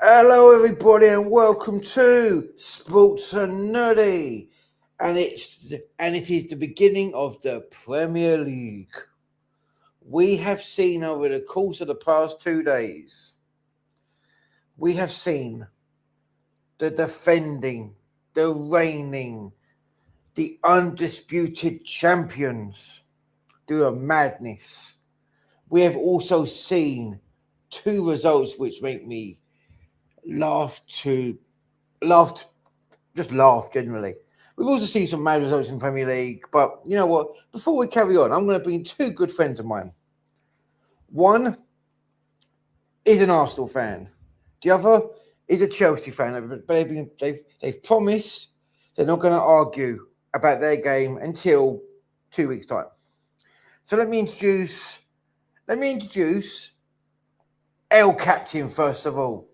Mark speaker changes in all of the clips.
Speaker 1: Hello, everybody, and welcome to Sports&Nerdy, and it is the beginning of the Premier League. We have seen over the course of the past 2 days, we have seen the defending, the reigning, the undisputed champions do a madness. We have also seen 2 results which make me laugh generally. We've also seen some mad results in the Premier League, but you know what? Before we carry on, I'm going to bring 2 good friends of mine. One is an Arsenal fan. The other is a Chelsea fan. They've promised they're not going to argue about their game until 2 weeks' time. So let me introduce El Captain first of all.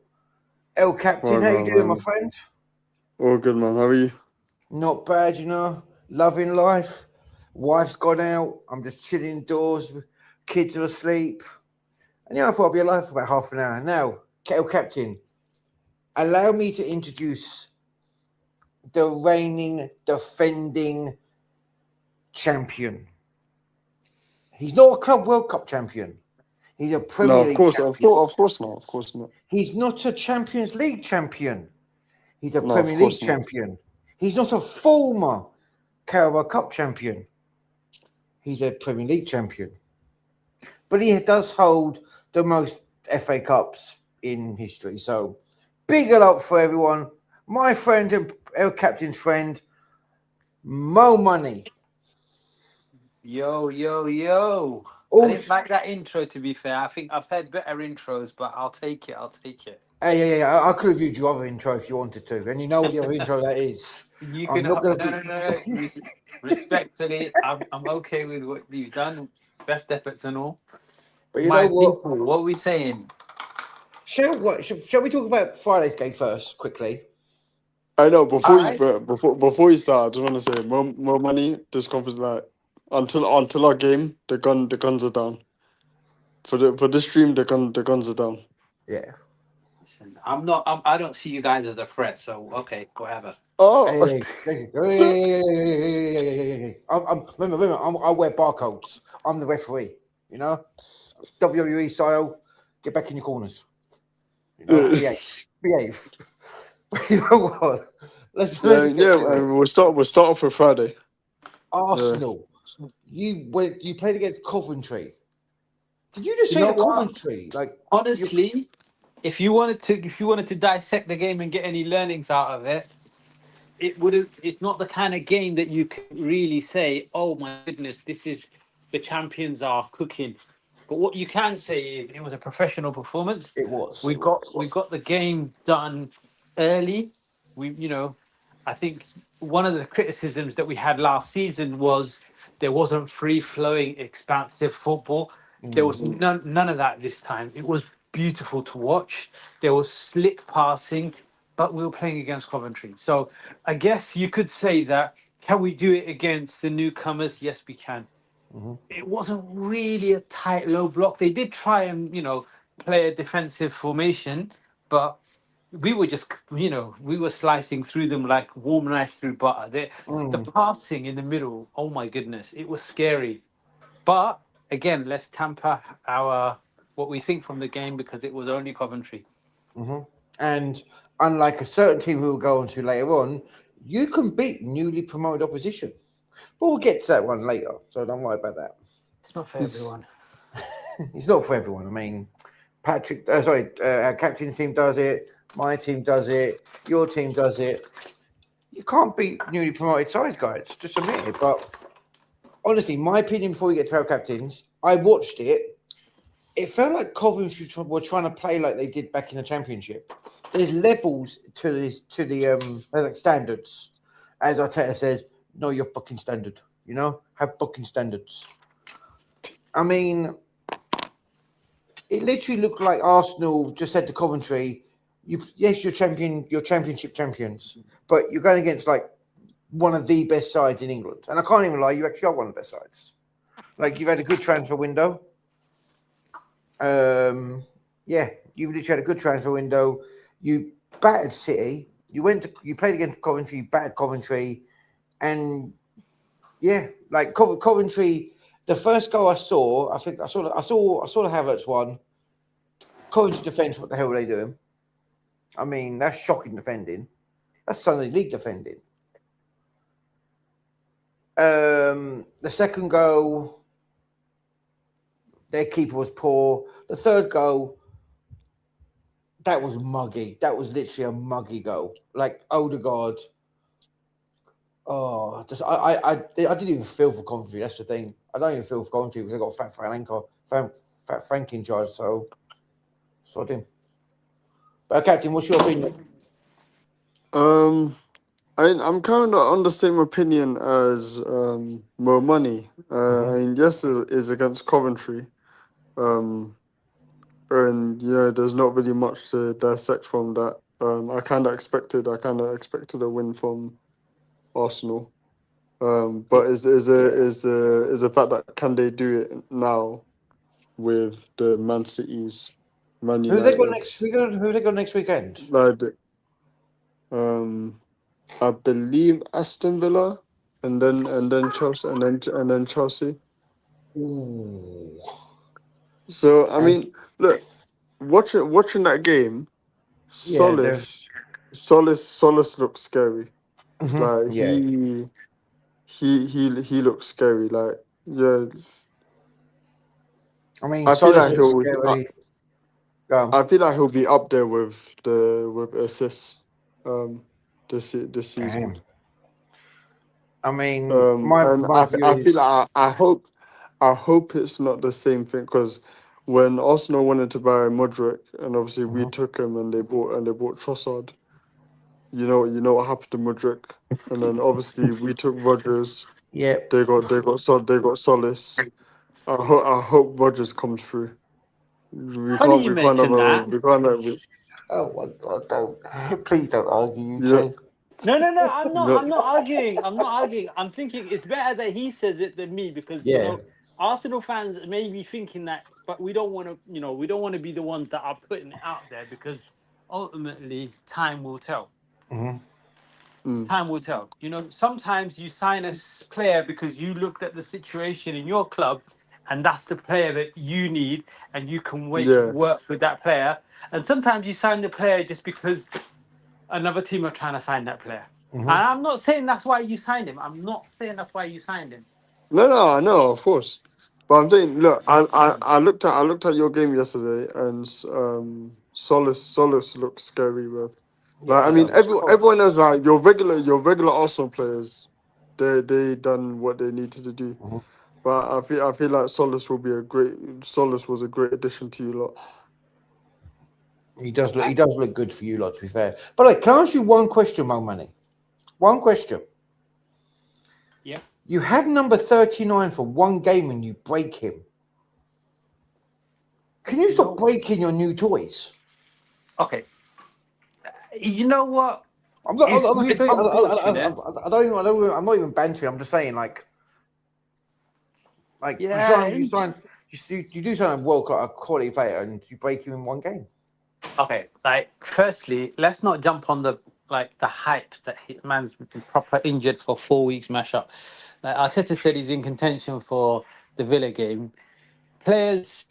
Speaker 1: El Captain, how you doing, my friend?
Speaker 2: All good, man. How are you?
Speaker 1: Not bad, you know. Loving life. Wife's gone out. I'm just chilling indoors. Kids are asleep. And I thought I'd be alive for about half an hour. Now, El Captain, allow me to introduce the reigning, defending champion. He's not a Club World Cup champion. He's a Premier League champion.
Speaker 2: Of course not.
Speaker 1: He's not a Champions League champion. He's a Premier League champion. He's not a former Carabao Cup champion. He's a Premier League champion. But he does hold the most FA Cups in history. So, big up for everyone. My friend and El Captain's friend, Mo Money.
Speaker 3: Yo. I didn't like that intro, to be fair. I think I've had better intros, but I'll take it.
Speaker 1: Hey, I could have used your other intro if you wanted to. And you know what the other intro that is.
Speaker 3: You can no. Respectfully, I'm okay with what you've done. Best efforts and all.
Speaker 1: But you know what?
Speaker 3: People, what are we saying?
Speaker 1: Shall we talk about Friday's game first, quickly?
Speaker 2: I know. Before you start, I just want to say, more money. This conference, like until our game, the guns are down. For the stream, the guns are down.
Speaker 1: Yeah.
Speaker 3: Listen, I don't see you guys as a threat. So okay, whatever.
Speaker 2: Oh.
Speaker 1: Hey. Remember, I wear barcodes. I'm the referee. You know, WWE style. Get back in your corners. You know, behave. You know what?
Speaker 2: We'll start off with Friday.
Speaker 1: Arsenal. You played against Coventry. Did you just say the Coventry? Like,
Speaker 3: honestly, if you wanted to dissect the game and get any learnings out of it, it's not the kind of game that you can really say, oh my goodness, this is the champions are cooking. But what you can say is it was a professional performance.
Speaker 1: It was.
Speaker 3: We got the game done early. I think one of the criticisms that we had last season was there wasn't free-flowing, expansive football. There was none of that this time. It was beautiful to watch. There was slick passing, but we were playing against Coventry. So I guess you could say that, can we do it against the newcomers? Yes, we can. Mm-hmm. It wasn't really a tight, low block. They did try and, play a defensive formation, but we were just, we were slicing through them like warm knife through butter. The passing in the middle, oh my goodness, it was scary. But again, let's temper what we think from the game because it was only Coventry.
Speaker 1: Mm-hmm. And unlike a certain team who we'll go on to later on, you can beat newly promoted opposition. But we'll get to that one later, so don't worry about that.
Speaker 3: It's not for everyone.
Speaker 1: It's not for everyone. I mean, our captain's team does it. My team does it. Your team does it. You can't beat newly promoted sides, guys. Just admit it. But honestly, my opinion before we get to our captains, I watched it. It felt like Coventry were trying to play like they did back in the Championship. There's levels to the standards. As Arteta says, know your fucking standard. Have fucking standards. I mean, it literally looked like Arsenal just said to Coventry, you're championship champions, but you're going against like one of the best sides in England. And I can't even lie, you actually are one of the best sides. Like, you've had a good transfer window. You've literally had a good transfer window. You battered City. You played against Coventry. You battered Coventry, and yeah, like Coventry. The first goal I saw, I saw the Havertz one. Coventry defence. What the hell were they doing? I mean, that's shocking defending. That's Sunday League defending. The second goal, their keeper was poor. The third goal, that was muggy. That was literally a muggy goal. Like Odegaard. Oh, I didn't even feel for Coventry. That's the thing. I don't even feel for Coventry because they got Fat Frank in charge. So I didn't. But Captain, what's your opinion?
Speaker 2: I'm kind of on the same opinion as Mo Money. I mean, yes, it is against Coventry. And there's not really much to dissect from that. I kind of expected a win from Arsenal. But is the fact that can they do it now with the Man Cities, Man
Speaker 1: Who they got next?
Speaker 2: United?
Speaker 1: Who they got next weekend?
Speaker 2: Like, I believe Aston Villa, and then Chelsea, and then Chelsea.
Speaker 1: Ooh.
Speaker 2: So I mean, look, watching that game, Solis looks scary. Like he looks scary. Like yeah.
Speaker 1: I mean,
Speaker 2: I feel like
Speaker 1: I
Speaker 2: feel like he'll be up there with assists, this season.
Speaker 1: I mean,
Speaker 2: And
Speaker 1: my view
Speaker 2: I
Speaker 1: is,
Speaker 2: feel like I hope it's not the same thing, because when Arsenal wanted to buy Modric, and obviously we took him, and they bought Trossard. You know what happened to Modric, and then obviously we took Rodgers.
Speaker 1: yeah.
Speaker 2: They got Solis. I hope Rodgers comes through.
Speaker 3: Funny you mention that.
Speaker 2: We can't have
Speaker 1: Oh my God! Don't please don't argue, you
Speaker 2: Yeah.
Speaker 1: two.
Speaker 3: No, I'm not.
Speaker 2: No.
Speaker 3: I'm not arguing. I'm not arguing. I'm thinking it's better that he says it than me, because
Speaker 1: Yeah.
Speaker 3: Arsenal fans may be thinking that, but we don't want to. We don't want to be the ones that are putting it out there, because ultimately time will tell. Time will tell. Sometimes you sign a player because you looked at the situation in your club, and that's the player that you need, and you can work with that player. And sometimes you sign the player just because another team are trying to sign that player. And I'm not saying that's why you signed him.
Speaker 2: No, I know, of course. But I'm saying, look, I looked at your game yesterday, and Solis looks scary, bro. Like, I mean, everyone knows, like, your regular Arsenal players, they done what they needed to do. But I feel like Solis was a great addition to you lot.
Speaker 1: He does look good for you lot, to be fair. But like, can I ask you one question, Mo Money? One question.
Speaker 3: Yeah.
Speaker 1: You have number 39 for one game and you break him. Can you stop breaking your new toys?
Speaker 3: Okay. You know what?
Speaker 1: I'm not even bantering. I'm just saying, you do sign a world class quality player and you break him in one game.
Speaker 3: Okay, like, firstly, let's not jump on the hype that man's been proper injured for 4 weeks mash up. Like Arteta said, he's in contention for the Villa game. Players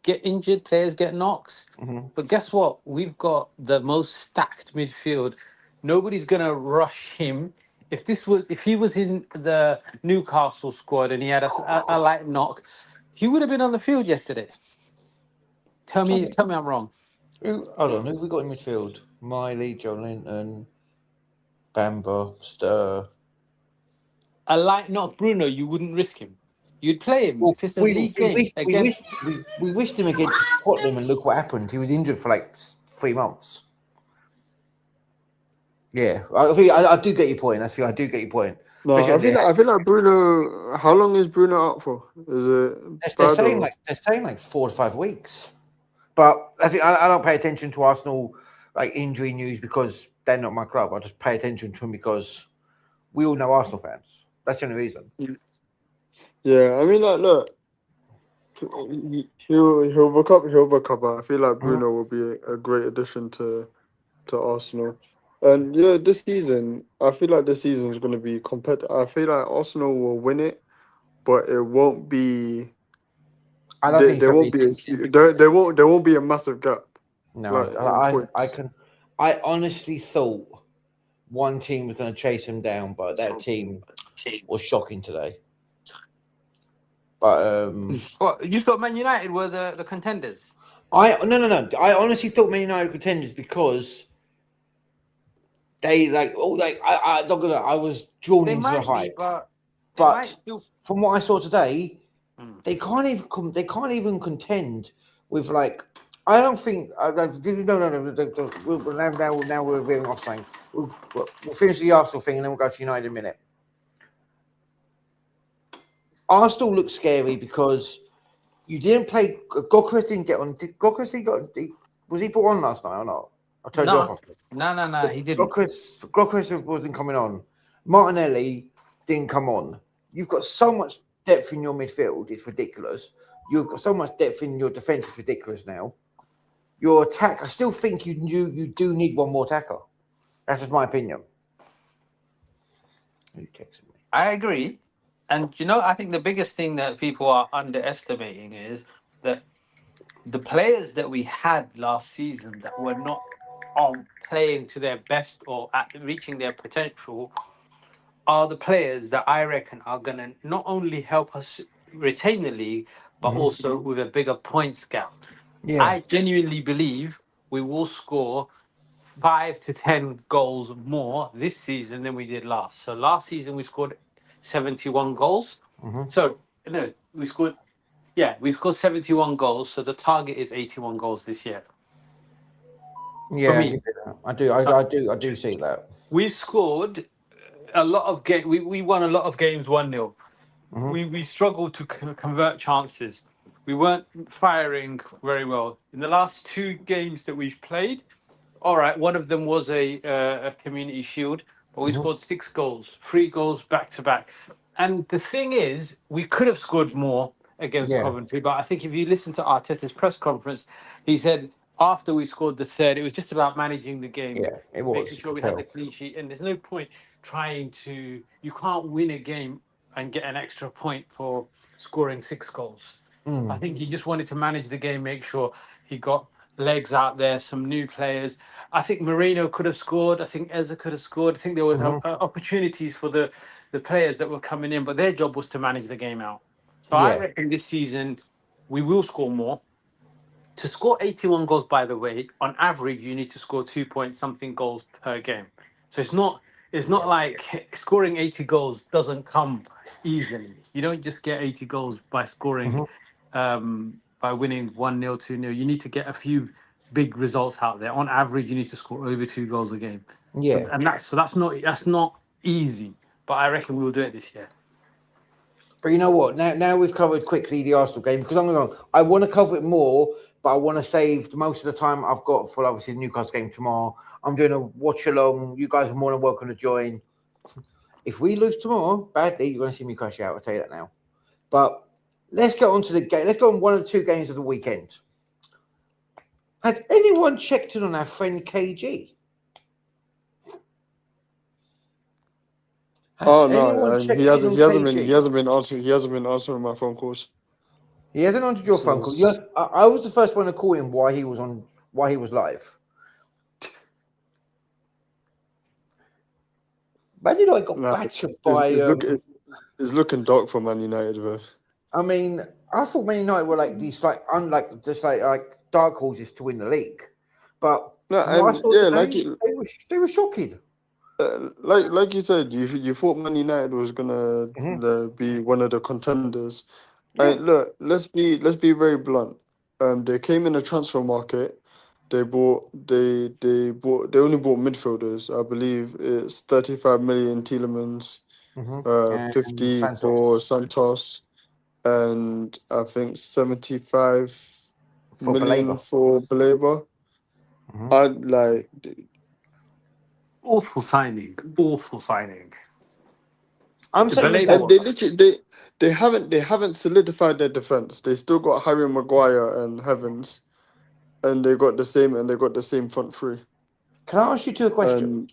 Speaker 3: get injured, players get knocks. But guess what? We've got the most stacked midfield. Nobody's gonna rush him. If he was in the Newcastle squad and he had a light knock, he would have been on the field yesterday. Tell me I'm wrong.
Speaker 1: Hold on, who we got in midfield? Miley, Joe Linton, Bamba, Stir.
Speaker 3: A light knock Bruno, you wouldn't risk him. You'd play him if it's a league game.
Speaker 1: We wished him against Tottenham, and look what happened. He was injured for like 3 months. Yeah, I do get your point. I do get your point.
Speaker 2: No, I feel like Bruno. How long is Bruno out for? Is it?
Speaker 1: They're saying like 4 to 5 weeks. But I think I don't pay attention to Arsenal injury news because they're not my club. I just pay attention to them because we all know Arsenal fans. That's the only reason.
Speaker 2: Yeah, I mean, look, He'll recover. He'll recover. I feel like Bruno will be a great addition to Arsenal. And yeah, this season, I feel like this season is going to be competitive. I feel like Arsenal will win it, but it won't be.
Speaker 1: I don't think it's
Speaker 2: There
Speaker 1: gonna
Speaker 2: won't
Speaker 1: be.
Speaker 2: be there won't be a massive gap.
Speaker 1: No,
Speaker 2: Like in points.
Speaker 1: I honestly thought one team was going to chase him down, but that team was shocking today. But
Speaker 3: What you thought Man United were the contenders?
Speaker 1: no. I honestly thought Man United were contenders because they I was drawn
Speaker 3: They
Speaker 1: into the
Speaker 3: might be,
Speaker 1: hype.
Speaker 3: but
Speaker 1: But
Speaker 3: still.
Speaker 1: from what I saw today, they can't even contend with like. I don't think. No. Now we're veering off saying we'll finish the Arsenal thing and then we'll go to United in a minute. Arsenal looks scary because you didn't play. Gokras didn't get on. Did Gokras was he put on last night or not? I turned it off.
Speaker 3: No, he didn't.
Speaker 1: Gokras wasn't coming on. Martinelli didn't come on. You've got so much depth in your midfield. It's ridiculous. You've got so much depth in your defense. It's ridiculous now. Your attack, I still think you do need one more attacker. That's just my opinion. Who's texting me?
Speaker 3: I agree. And I think the biggest thing that people are underestimating is that the players that we had last season that were not playing to their best or reaching their potential are the players that I reckon are going to not only help us retain the league, but also with a bigger points gap.
Speaker 1: Yeah.
Speaker 3: I genuinely believe we will score 5 to 10 goals more this season than we did last. So last season we scored 71 goals. So no, we scored 71 goals. So the target is 81 goals this year.
Speaker 1: Yeah, I do see that.
Speaker 3: We scored a lot of games. We won a lot of games 1-0. We struggled to convert chances. We weren't firing very well. In the last 2 games that we've played, all right, one of them was a community shield, but we scored 6 goals, 3 goals back to back. And the thing is, we could have scored more against Coventry, but I think if you listen to Arteta's press conference, he said after we scored the third, it was just about managing the game.
Speaker 1: Yeah, it was.
Speaker 3: Making sure we had the clean sheet. And there's no point you can't win a game and get an extra point for scoring 6 goals. I think he just wanted to manage the game, make sure he got legs out there, some new players. I think Moreno could have scored. I think Eza could have scored. I think there was opportunities for the players that were coming in, but their job was to manage the game out. So I reckon this season we will score more. To score 81 goals, by the way, on average, you need to score 2-point-something goals per game. So it's not like scoring 80 goals doesn't come easily. You don't just get 80 goals by scoring, by winning 1-0, 2-0. You need to get a few big results out there. On average, you need to score over 2 goals a game.
Speaker 1: Yeah,
Speaker 3: So that's not easy. But I reckon we'll do it this year.
Speaker 1: but you know what? Now we've covered quickly the Arsenal game because I want to cover it more, but I want to save most of the time I've got for obviously the Newcastle game tomorrow. I'm doing a watch along. You guys are more than welcome to join. If we lose tomorrow badly, you're going to see me crash out. I'll tell you that now. But let's get on to the game. Let's go on one of the 2 games of the weekend. Has anyone checked in on our friend KG?
Speaker 2: Oh no, he hasn't been answering my phone calls.
Speaker 1: He hasn't answered your phone call. Yeah, I was the first one to call him while he was live. Imagine I got battered by.
Speaker 2: It's looking dark for Man United, bro.
Speaker 1: I mean, I thought Man United were like these, like dark horses to win the league, but they were shocking.
Speaker 2: Like you said, you thought Man United was gonna be one of the contenders.
Speaker 1: Yeah.
Speaker 2: And look, let's be very blunt. They came in the transfer market. They only bought midfielders. I believe it's 35 million Tielemans, 50
Speaker 1: Santos.
Speaker 2: for Santos, and I think 75 million for Baleba.
Speaker 3: Awful signing.
Speaker 1: I'm saying
Speaker 2: and haven't solidified their defense. They still got Harry Maguire and Heavens, and they got the same front three.
Speaker 1: Can I ask you two a question?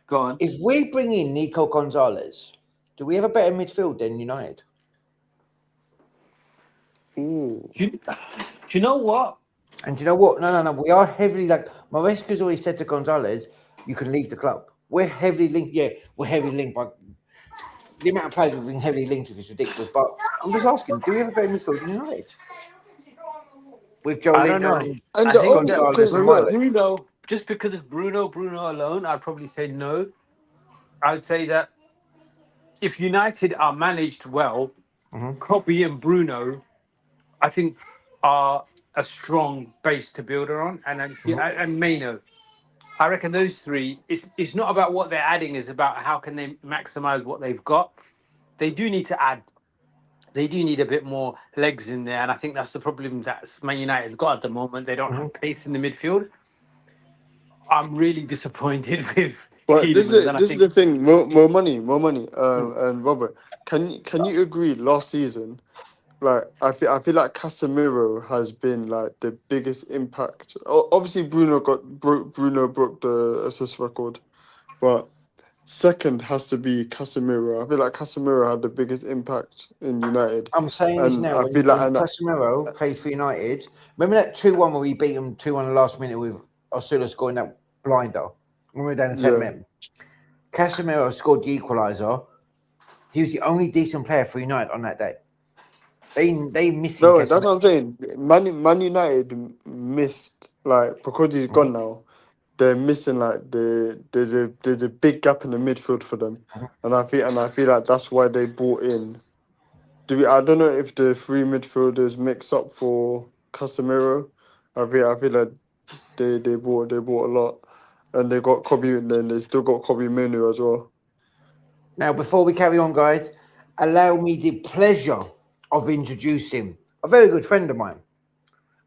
Speaker 3: Go on.
Speaker 1: If we bring in Nico Gonzalez, do we have a better midfield than United?
Speaker 2: Ooh.
Speaker 3: Do you know what?
Speaker 1: And do you know what? No. We are heavily like Maresca's always said to Gonzalez, you can leave the club. We're heavily linked. Yeah, we're heavily linked, but the amount of players we've been heavily linked with is ridiculous. But I'm just asking, do we have a better midfield than United? With Joe
Speaker 3: I don't know.
Speaker 1: Linton,
Speaker 2: And
Speaker 3: I
Speaker 2: the
Speaker 3: think
Speaker 2: only
Speaker 3: that
Speaker 1: Gonzalez and Mauled.
Speaker 3: Bruno, just because of Bruno alone, I'd probably say no. I would say that if United are managed well, Kobe and Bruno, I think, are a strong base to build on, and Maino. I reckon those three. It's not about what they're adding; it's about how can they maximize what they've got. They do need to add. They do need a bit more legs in there, and I think that's the problem that Man United's got at the moment. They don't have pace in the midfield. I'm really disappointed with.
Speaker 2: But this is the thing. More money.
Speaker 1: Mm.
Speaker 2: And Robert, can you agree? Last season, like I feel like Casemiro has been like the biggest impact. Obviously, Bruno broke the assist record, but second has to be Casemiro. I feel like Casemiro had the biggest impact in United.
Speaker 1: I'm saying this
Speaker 2: And
Speaker 1: now.
Speaker 2: I
Speaker 1: When
Speaker 2: feel like
Speaker 1: Casemiro played for United, remember that 2-1 where we beat them 2-1 the last minute with Osula scoring that blinder when we were down to 10 men. Casemiro scored the equaliser. He was the only decent player for United on that day. They missing.
Speaker 2: no,
Speaker 1: Casemiro.
Speaker 2: that's what I'm saying. Man United missed like because he's gone now. They're missing like there's a big gap in the midfield for them, and I feel like that's why they brought in. I don't know if the three midfielders mix up for Casemiro. I feel like they bought a lot, and they got Kobe, and then they still got Kobe Menu as well.
Speaker 1: Now, before we carry on, guys, allow me the pleasure of introducing a very good friend of mine.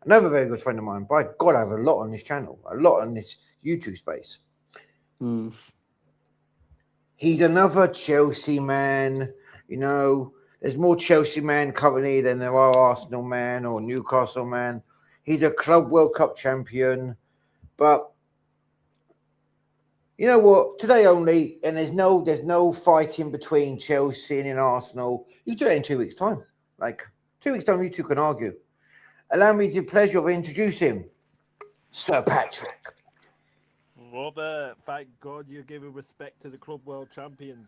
Speaker 1: Another very good friend of mine. By God, I have a lot on this channel, a lot on this YouTube space. He's another Chelsea man. You know, there's more Chelsea man currently than there are Arsenal man or Newcastle man. He's a Club World Cup champion. But you know what? Today only, and there's no fighting between Chelsea and Arsenal. You do it in 2 weeks' time. Like 2 weeks' time, you two can argue. Allow me the pleasure of introducing Sir Patrick.
Speaker 4: Robert, thank God you're giving respect to the Club World Champions.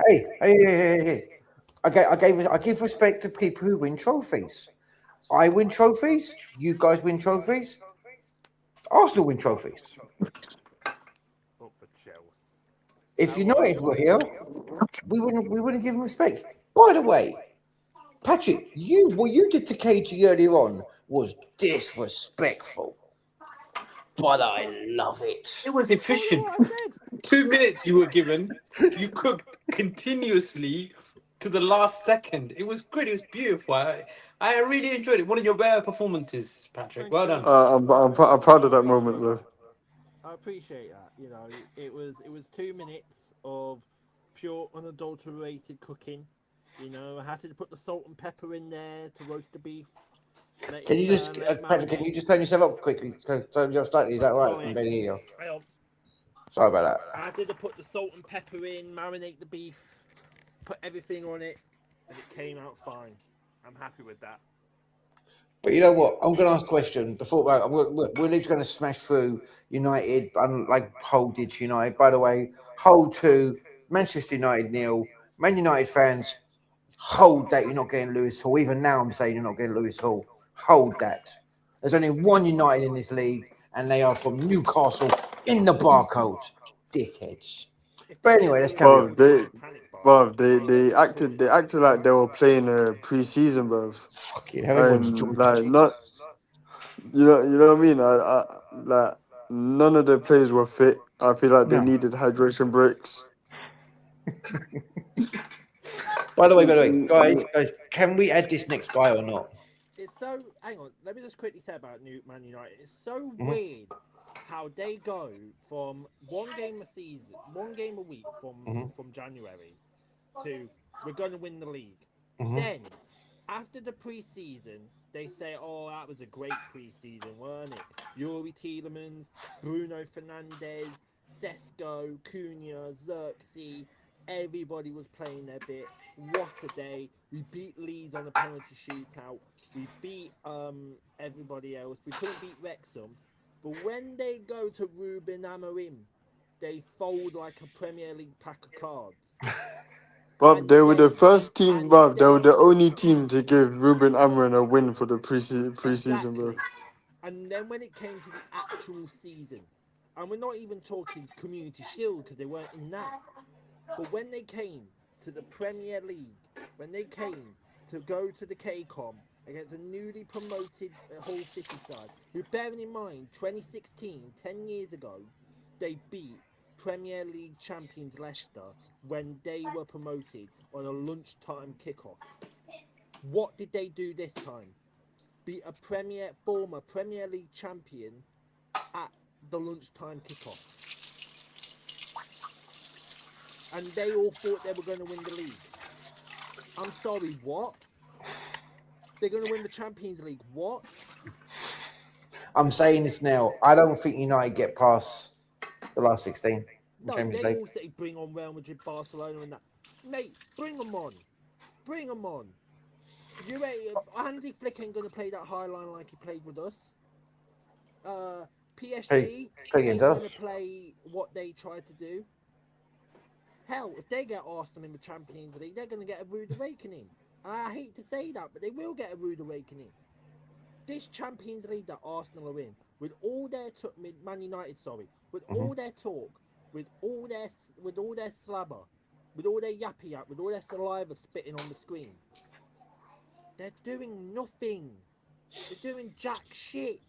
Speaker 1: Hey. I give respect to people who win trophies. I win trophies. You guys win trophies. Arsenal win trophies. If United were here, we wouldn't give them respect. By the way, Patrick, what you did to KG earlier on was disrespectful. But I love it.
Speaker 3: It was efficient. 2 minutes you were given. You cooked continuously to the last second. It was great. It was beautiful. I really enjoyed it. One of your better performances, Patrick. Well done.
Speaker 2: I'm proud of that moment, bro.
Speaker 4: I appreciate that. You know, it was 2 minutes of pure unadulterated cooking. You know, I had to put the salt and pepper in there to roast the beef.
Speaker 1: Can you just, Patrick? Can you just turn yourself up quickly? Turn your slightly. Is that right?
Speaker 4: Sorry.
Speaker 1: I'm better hear you. Sorry about that.
Speaker 4: I had to put the salt and pepper in, marinate the beef, put everything on it, and it came out fine. I'm happy with that.
Speaker 1: But you know what? I'm going to ask a question before we're literally going to smash through United, like Hull did to United. By the way, Hull 2, Manchester United 0. Man United fans, hold that you're not getting Lewis Hall. Even now, I'm saying you're not getting Lewis Hall. Hold that. There's only one United in this league, and they are from Newcastle in the barcode. Dickheads. But anyway, let's carry on.
Speaker 2: They acted like they were playing a pre-season, bro.
Speaker 1: Fucking hell, everyone's
Speaker 2: like not, you know what I mean. I like none of the players were fit. I feel like they needed hydration breaks.
Speaker 1: By the way, guys, can we add this next guy or not?
Speaker 4: It's so. Hang on. Let me just quickly say about Man United. It's so weird how they go from one game a week from January to we're going to win the league. Then, after the preseason, they say, "Oh, that was a great preseason, weren't it? Yuri Tielemans, Bruno Fernandes, Sesko, Cunha, Xerxes, everybody was playing their bit. What a day! We beat Leeds on a penalty shootout. We beat everybody else. We couldn't beat Wrexham, but when they go to Ruben Amorim, they fold like a Premier League pack of cards."
Speaker 2: Bruv, they were the first team, bruv. They were the only team to give Ruben Amorim a win for the preseason, bro.
Speaker 4: And then when it came to the actual season, and we're not even talking Community Shield because they weren't in that, but when they came to the Premier League, when they came to go to the KCOM against a newly promoted Hull City side, who, bearing in mind, 2016, 10 years ago, they beat Premier League champions Leicester when they were promoted on a lunchtime kickoff. What did they do this time? Beat a former Premier League champion at the lunchtime kickoff. And they all thought they were going to win the league. I'm sorry, what? They're going to win the Champions League. What?
Speaker 1: I'm saying this now. I don't think United get past the last 16.
Speaker 4: No,
Speaker 1: Champions
Speaker 4: they
Speaker 1: League.
Speaker 4: all say bring on Real Madrid, Barcelona, and that. Mate, bring them on. Bring them on. Hansi Flick ain't going to play that high line like he played with us. PSG ain't going to play what they tried to do. Hell, if they get Arsenal in the Champions League, they're going to get a rude awakening. I hate to say that, but they will get a rude awakening. This Champions League that Arsenal are in, with all their Man United, with all their talk, with all their slabber, with all their yappy yap, with all their saliva spitting on the screen, they're doing nothing. They're doing jack shit.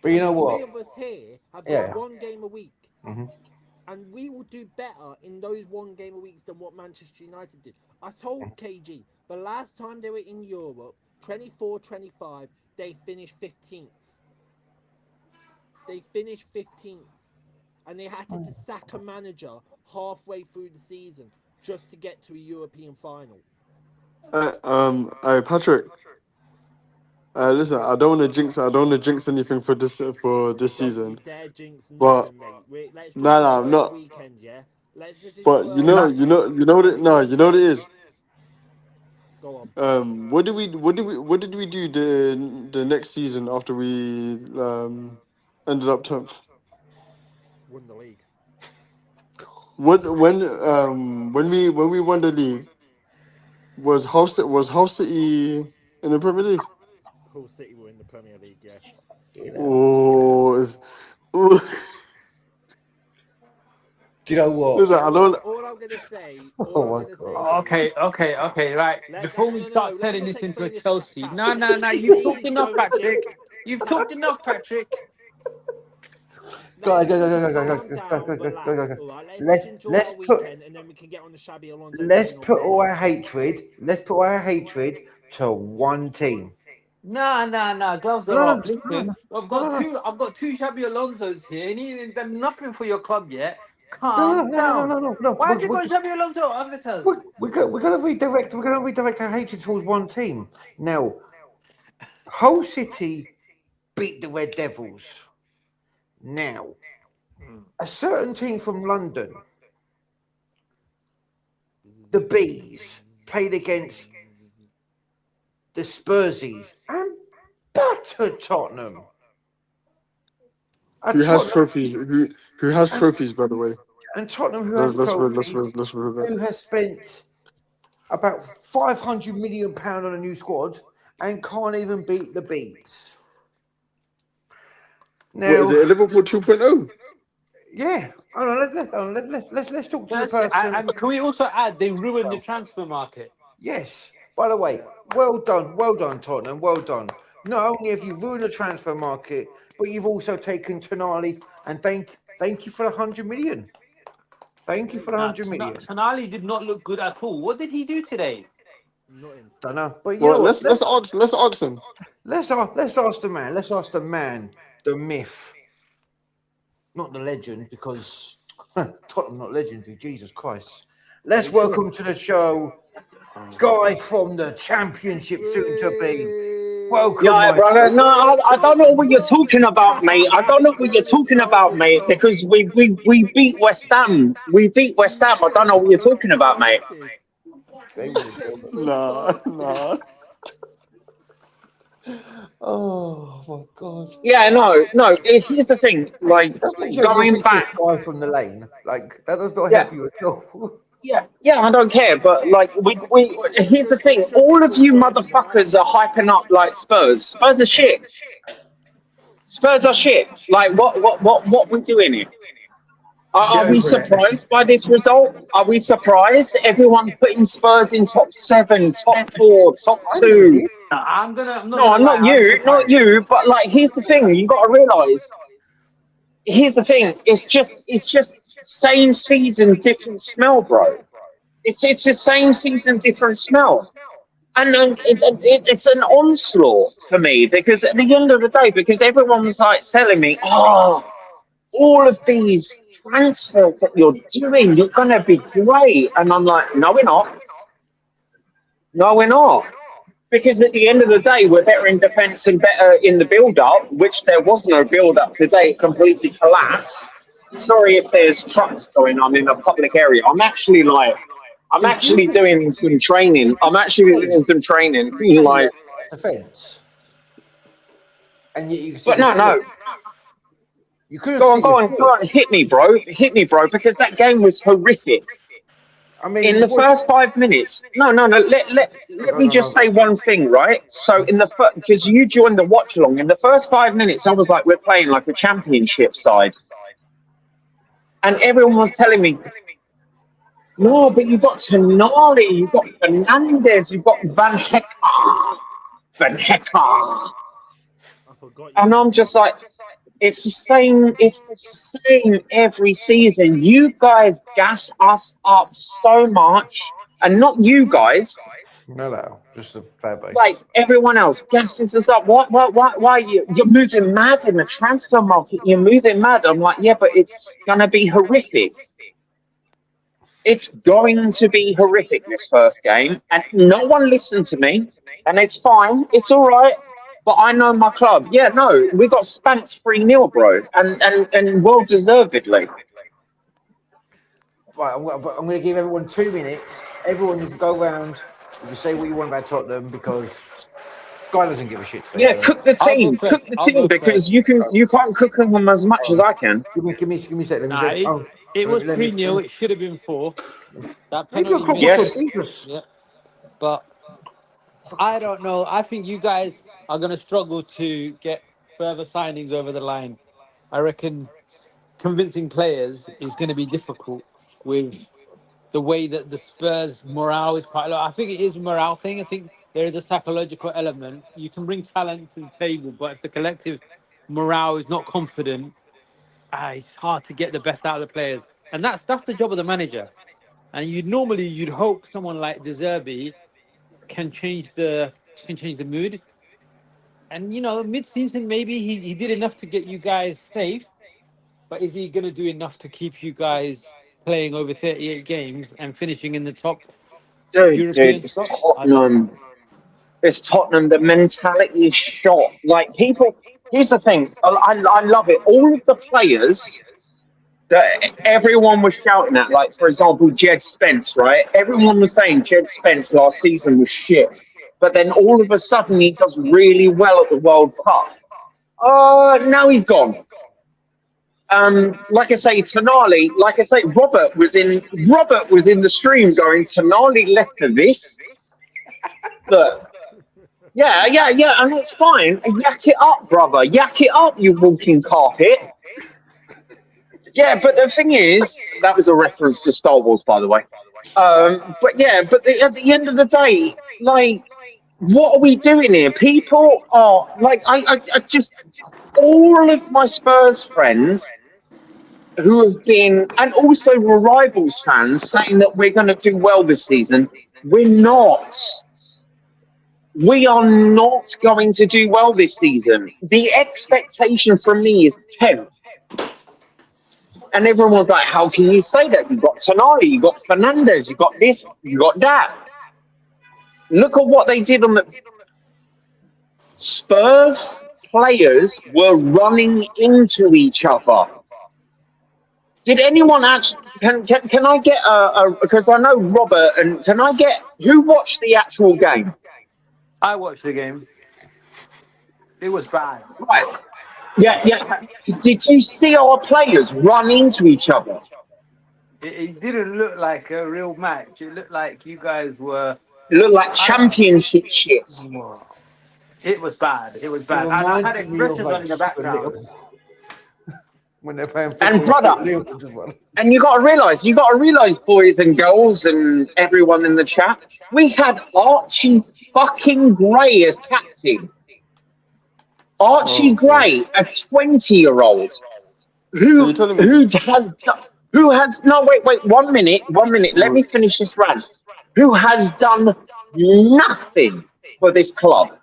Speaker 1: But you know what?
Speaker 4: Three of us here have got one game a week. And we will do better in those one game a week than what Manchester United did. I told KG, the last time they were in Europe, 24-25, they finished 15th. They finished 15th. And they had to sack a manager halfway through the season just to get to a European final.
Speaker 2: Patrick. Listen, I don't want to jinx anything for this season.
Speaker 4: You dare jinx
Speaker 2: But
Speaker 4: mate. Let's
Speaker 2: I'm not.
Speaker 4: Weekend, yeah.
Speaker 2: But you know what it. No, you know what it is.
Speaker 4: Go on.
Speaker 2: What did we do the next season after we ended up 10th?
Speaker 4: Won the league.
Speaker 2: When we won the league, was Hull City in the Premier League?
Speaker 4: Hull City were in the Premier League, yes.
Speaker 2: Oh,
Speaker 1: Do you know what?
Speaker 2: Listen,
Speaker 4: All I'm gonna say.
Speaker 3: Okay, right. Before we start turning this into a Chelsea, no. You've talked enough, Patrick. You've talked enough, Patrick.
Speaker 1: Go. Let's put
Speaker 4: and then we can get on the shabby Alonso.
Speaker 1: Let's put all our hatred to one team.
Speaker 3: No, gloves are off. Listen, I've got two Xabi Alonsos here, and he's done nothing for your club yet. Calm down.
Speaker 1: No.
Speaker 3: Why have you got Xabi Alonso avatars?
Speaker 1: We're gonna redirect our hatred towards one team. Now, Hull City beat the Red Devils. Now, a certain team from London, the Bees, played against the Spursies and battered Tottenham.
Speaker 2: Who has trophies? Who has trophies, by the way?
Speaker 1: And Tottenham, who has spent about £500 million on a new squad and can't even beat the Bees. Now,
Speaker 2: What is it? Liverpool 2.0?
Speaker 1: Yeah. Let's talk to the person.
Speaker 3: And can we also add they ruined the transfer market?
Speaker 1: Yes. By the way, well done, Tottenham. Well done. Not only have you ruined the transfer market, but you've also taken Tonali, and thank you for the 100 million. Thank you for the 100 million.
Speaker 3: Tonali did not look good at all. What did he do today?
Speaker 4: Nothing.
Speaker 1: Don't know. But
Speaker 2: let's ask him.
Speaker 1: Let's ask the man. Let's ask the man the myth, not the legend, because Tottenham not legendary. Jesus Christ! Let's welcome to the show, guy from the Championship, soon to be. Welcome,
Speaker 5: Yeah,
Speaker 1: my
Speaker 5: brother. No, I don't know what you're talking about, mate. I don't know what you're talking about, mate. Because we beat West Ham. We beat West Ham. I don't know what you're talking about, mate.
Speaker 2: Nah.
Speaker 1: Oh my God!
Speaker 5: Yeah, no. Here's the thing. Like going back.
Speaker 1: Guy from the lane, like that does not
Speaker 5: Yeah,
Speaker 1: help you at all.
Speaker 5: yeah. I don't care. But like we. Here's the thing. All of you motherfuckers are hyping up like Spurs. Spurs are shit. Spurs are shit. Like what we doing here? Are we surprised by this result? Are we surprised? Everyone's putting Spurs in top 7, top 4, top 2.
Speaker 3: I'm
Speaker 5: No,
Speaker 3: gonna
Speaker 5: I'm
Speaker 3: lie,
Speaker 5: not you. But like, here's the thing: you got to realize. Here's the thing: it's just same season, different smell, bro. It's the same season, different smell. And it's an onslaught for me because at the end of the day, because everyone was like telling me, oh, all of these transfers that you're doing, you're going to be great. And I'm like, no, we're not. No, we're not. Because at the end of the day, we're better in defence and better in the build-up, which there was no build-up today. It completely collapsed. Sorry if there's trucks going on in a public area. I'm actually doing some training. Like,
Speaker 1: Defense, and yet you.
Speaker 5: but no.
Speaker 1: You could have
Speaker 5: Go on, hit me, bro, because that game was horrific.
Speaker 1: I mean,
Speaker 5: In the first 5 minutes, no. Let me just say one thing, right? So because you joined the watch along, in the first 5 minutes, I was like, we're playing like a championship side, and everyone was telling me, no, but you've got Tonali, you've got Fernandez, you've got Van Hector, and I'm just like. It's the same every season. You guys gas us up so much, and not you guys.
Speaker 1: No, just a fair base.
Speaker 5: Like everyone else gasses us up. Why you're moving mad in the transfer market? You're moving mad. I'm like, yeah, but it's gonna be horrific. It's going to be horrific this first game, and no one listened to me, and it's fine. It's all right. But I know my club. Yeah, no, we got spanked 3-0, bro, and well deservedly.
Speaker 1: Right, I'm going to give everyone 2 minutes. Everyone, you can go around. You can say what you want about Tottenham because Guy doesn't give a shit.
Speaker 5: Yeah, cook the team, because you can't cook them as much as I can.
Speaker 1: Give me a second.
Speaker 3: It was 3-0. It should have been 4. That penalty.
Speaker 5: Yes.
Speaker 3: Yeah, but I don't know. I think you guys are going to struggle to get further signings over the line. I reckon convincing players is going to be difficult with the way that the Spurs morale is quite low. I think it is a morale thing. I think there is a psychological element. You can bring talent to the table, but if the collective morale is not confident, it's hard to get the best out of the players. And that's the job of the manager. And you'd hope someone like De Zerbi can change the mood. And mid-season maybe he did enough to get you guys safe, but is he going to do enough to keep you guys playing over 38 games and finishing in the top European spots?
Speaker 5: It's Tottenham. The mentality is shot. Like people. Here's the thing. I love it. All of the players that everyone was shouting at, like for example, Jed Spence, right? Everyone was saying Jed Spence last season was shit, but then all of a sudden he does really well at the World Cup. Now he's gone. Like I say, Tonali. Like I say, Robert was in the stream going, Tonali left for this. Look. Yeah, and it's fine. Yak it up, brother. Yak it up, you walking carpet. Yeah, but the thing is, that was a reference to Star Wars, by the way. At the end of the day, like, what are we doing here? People are like, I just, all of my Spurs friends who have been, and also were Rivals fans, saying that we're going to do well this season. We're not. we are not going to do well this season. The expectation from me is 10th. And everyone was like, how can you say that? You've got Tonali, you've got Fernandez, you've got this, you've got that. Look at what they did on the Spurs players were running into each other. Did anyone actually? Can I get because I know Robert and can I get who watched the actual game?
Speaker 3: I watched the game. It was bad.
Speaker 5: Right. Yeah. Did you see our players run into each other?
Speaker 3: It didn't look like a real match. It looked like you guys were.
Speaker 5: It looked like championship shit.
Speaker 3: It was bad. It was
Speaker 1: It
Speaker 3: bad. And I had
Speaker 1: reminded me of
Speaker 3: expressions on in the background.
Speaker 1: When they're playing football.
Speaker 5: And brother, and you got to realize, boys and girls and everyone in the chat, we had Archie fucking Gray as captain. Archie Gray, a 20-year-old who has no wait 1 minute. Let me finish this rant. Who has done nothing for this club?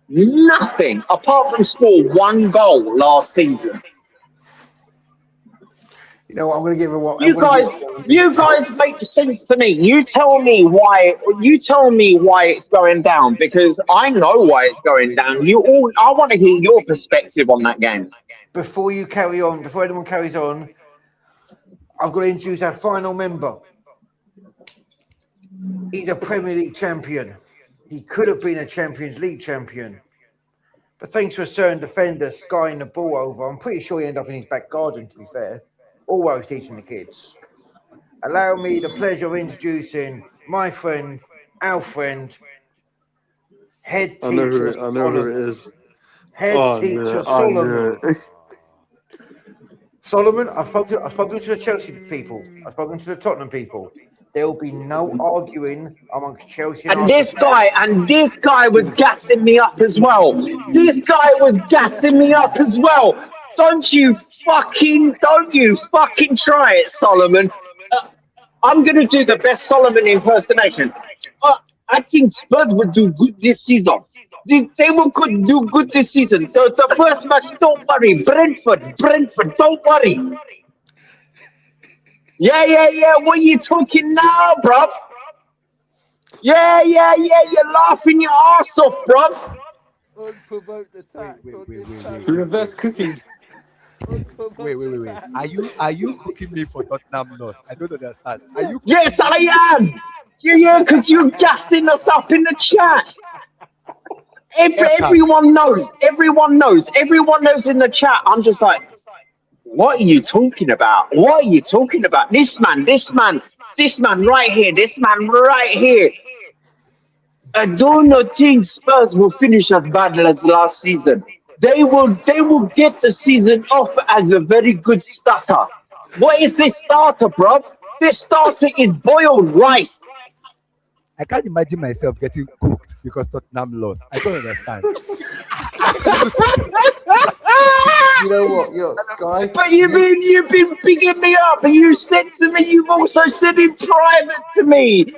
Speaker 5: Nothing apart from score 1 goal last season.
Speaker 1: You know what? I'm going to give her what
Speaker 5: you guys make sense to me. You tell me why it's going down because I know why it's going down. I want to hear your perspective on that game.
Speaker 1: Before you carry on, before anyone carries on, I've got to introduce our final member. He's a Premier League champion. He could have been a Champions League champion. But thanks to a certain defender skying the ball over, I'm pretty sure he ended up in his back garden, to be fair. All while teaching the kids. Allow me the pleasure of introducing my friend, our friend, head teacher.
Speaker 2: I know who it is.
Speaker 1: Head teacher Solomon. Solomon, I've spoken to the Chelsea people. I've spoken to the Tottenham people. There will be no arguing amongst Chelsea
Speaker 5: and this guy was gassing me up as well. Don't you fucking try it, Solomon. I'm going to do the best Solomon impersonation. I think Spurs would do good this season. They will do good this season. The first match, don't worry. Brentford, don't worry. Yeah. What are you talking now, bruv? Yeah. You're laughing your ass off, bruv.
Speaker 4: Unprovoked attack.
Speaker 6: Wait.
Speaker 3: Reverse cooking.
Speaker 6: Wait. Are you cooking me for Tottenham loss? I don't understand. Are you?
Speaker 5: Yes, I am. Yeah, because you're gassing us up in the chat. Everyone knows in the chat. I'm just like, what are you talking about? This man right here. I do not think Spurs will finish as bad as last season. They will get the season off as a very good starter. What is this starter, bro? This starter is boiled rice.
Speaker 6: I can't imagine myself getting cooked because Tottenham lost. I don't understand.
Speaker 1: You know what, guy?
Speaker 5: But you've been picking me up, and you said to me, you've also said in private to me.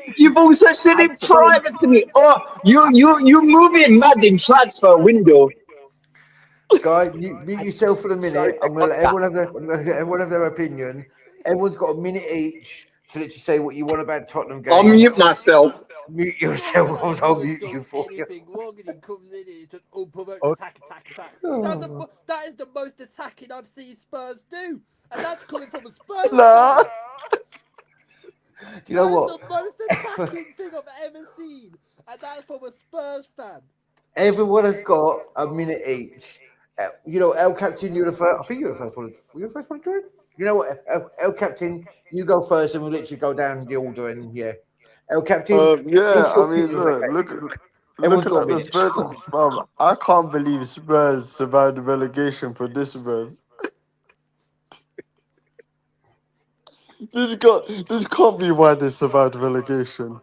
Speaker 5: Oh, you moving mad in transfer window.
Speaker 1: Guy, mute yourself for a minute.
Speaker 5: Sorry,
Speaker 1: I'm going to let everyone have their opinion. Everyone's got a minute each to literally say what you want about Tottenham game.
Speaker 5: I'll mute myself.
Speaker 1: Mute yourself. I'll mute you for you.
Speaker 4: Wrong and he comes in and just unprovoked attack. That is the most attacking I've seen Spurs do, and that's coming from a Spurs.
Speaker 2: Nah.
Speaker 1: Do you know what?
Speaker 4: The most attacking thing I've ever seen, and that's from a Spurs fan.
Speaker 1: Everyone has got a minute each. El Captain, you're the first. I think you're the first one. Were you the first one to join? You know what, El Captain, you go first, and we'll literally go down the order. And yeah, El Captain.
Speaker 2: Look at the Spurs. I can't believe Spurs survived the relegation for this, bro. This can't be why they survived relegation.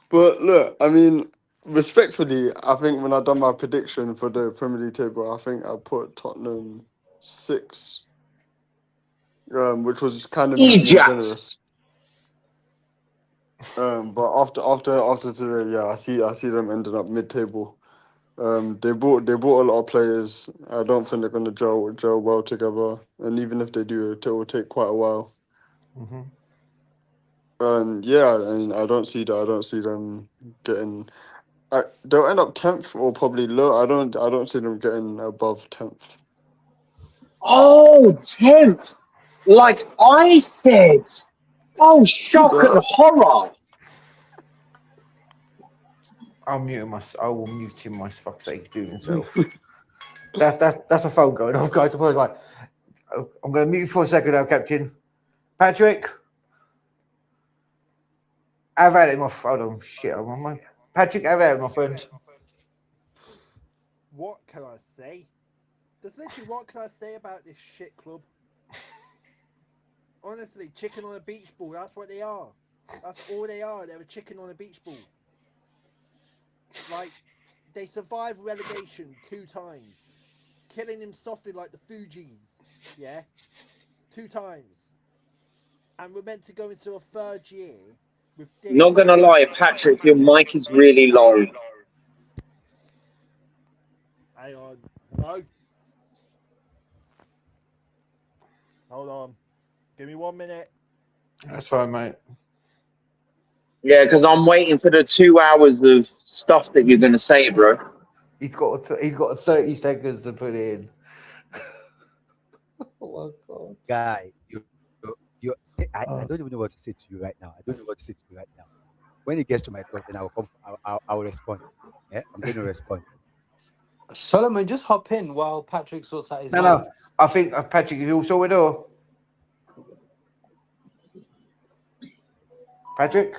Speaker 2: But look, I mean, respectfully, I think when I done my prediction for the Premier League table, I think I put Tottenham 6, which was kind of generous. But after today, yeah, I see them ending up mid-table. They bought a lot of players. I don't think they're gonna gel well together, and even if they do, it will take quite a while.
Speaker 1: Mm-hmm.
Speaker 2: Yeah, and I don't see them getting. They'll end up 10th or probably low. I don't see them getting above 10th.
Speaker 5: Oh, 10th. Like I said. Oh, shock and horror.
Speaker 1: I will mute him. My fuck's sake, he's doing himself. that's my phone going off, guys. I'm like, I'm going to mute you for a second now, Captain. Patrick, have at it, my hold on. Shit, I'm on my Patrick, have at it, my friend.
Speaker 4: What can I say? There's literally what can I say about this shit club? Honestly, chicken on a beach ball. That's what they are. That's all they are. They're a chicken on a beach ball. Like, they survived relegation 2 times. Killing him softly like the Fugees. Yeah? 2 times. And we're meant to go into a 3rd year with this.
Speaker 5: Not gonna lie, Patrick, your mic is really low.
Speaker 4: Hang on. No. Hold on. Give me 1 minute.
Speaker 1: That's fine, mate.
Speaker 5: Yeah, because I'm waiting for the 2 hours of stuff that you're gonna say, bro.
Speaker 1: He's got 30 seconds to put in. Oh my god,
Speaker 6: Guy, I don't even know what to say to you right now. I don't know what to say to you right now. When it gets to my turn, then I will come. I will respond. Yeah, I'm going to respond.
Speaker 3: Solomon, just hop in while Patrick sorts out his.
Speaker 1: No. I think Patrick, you also with her. Patrick.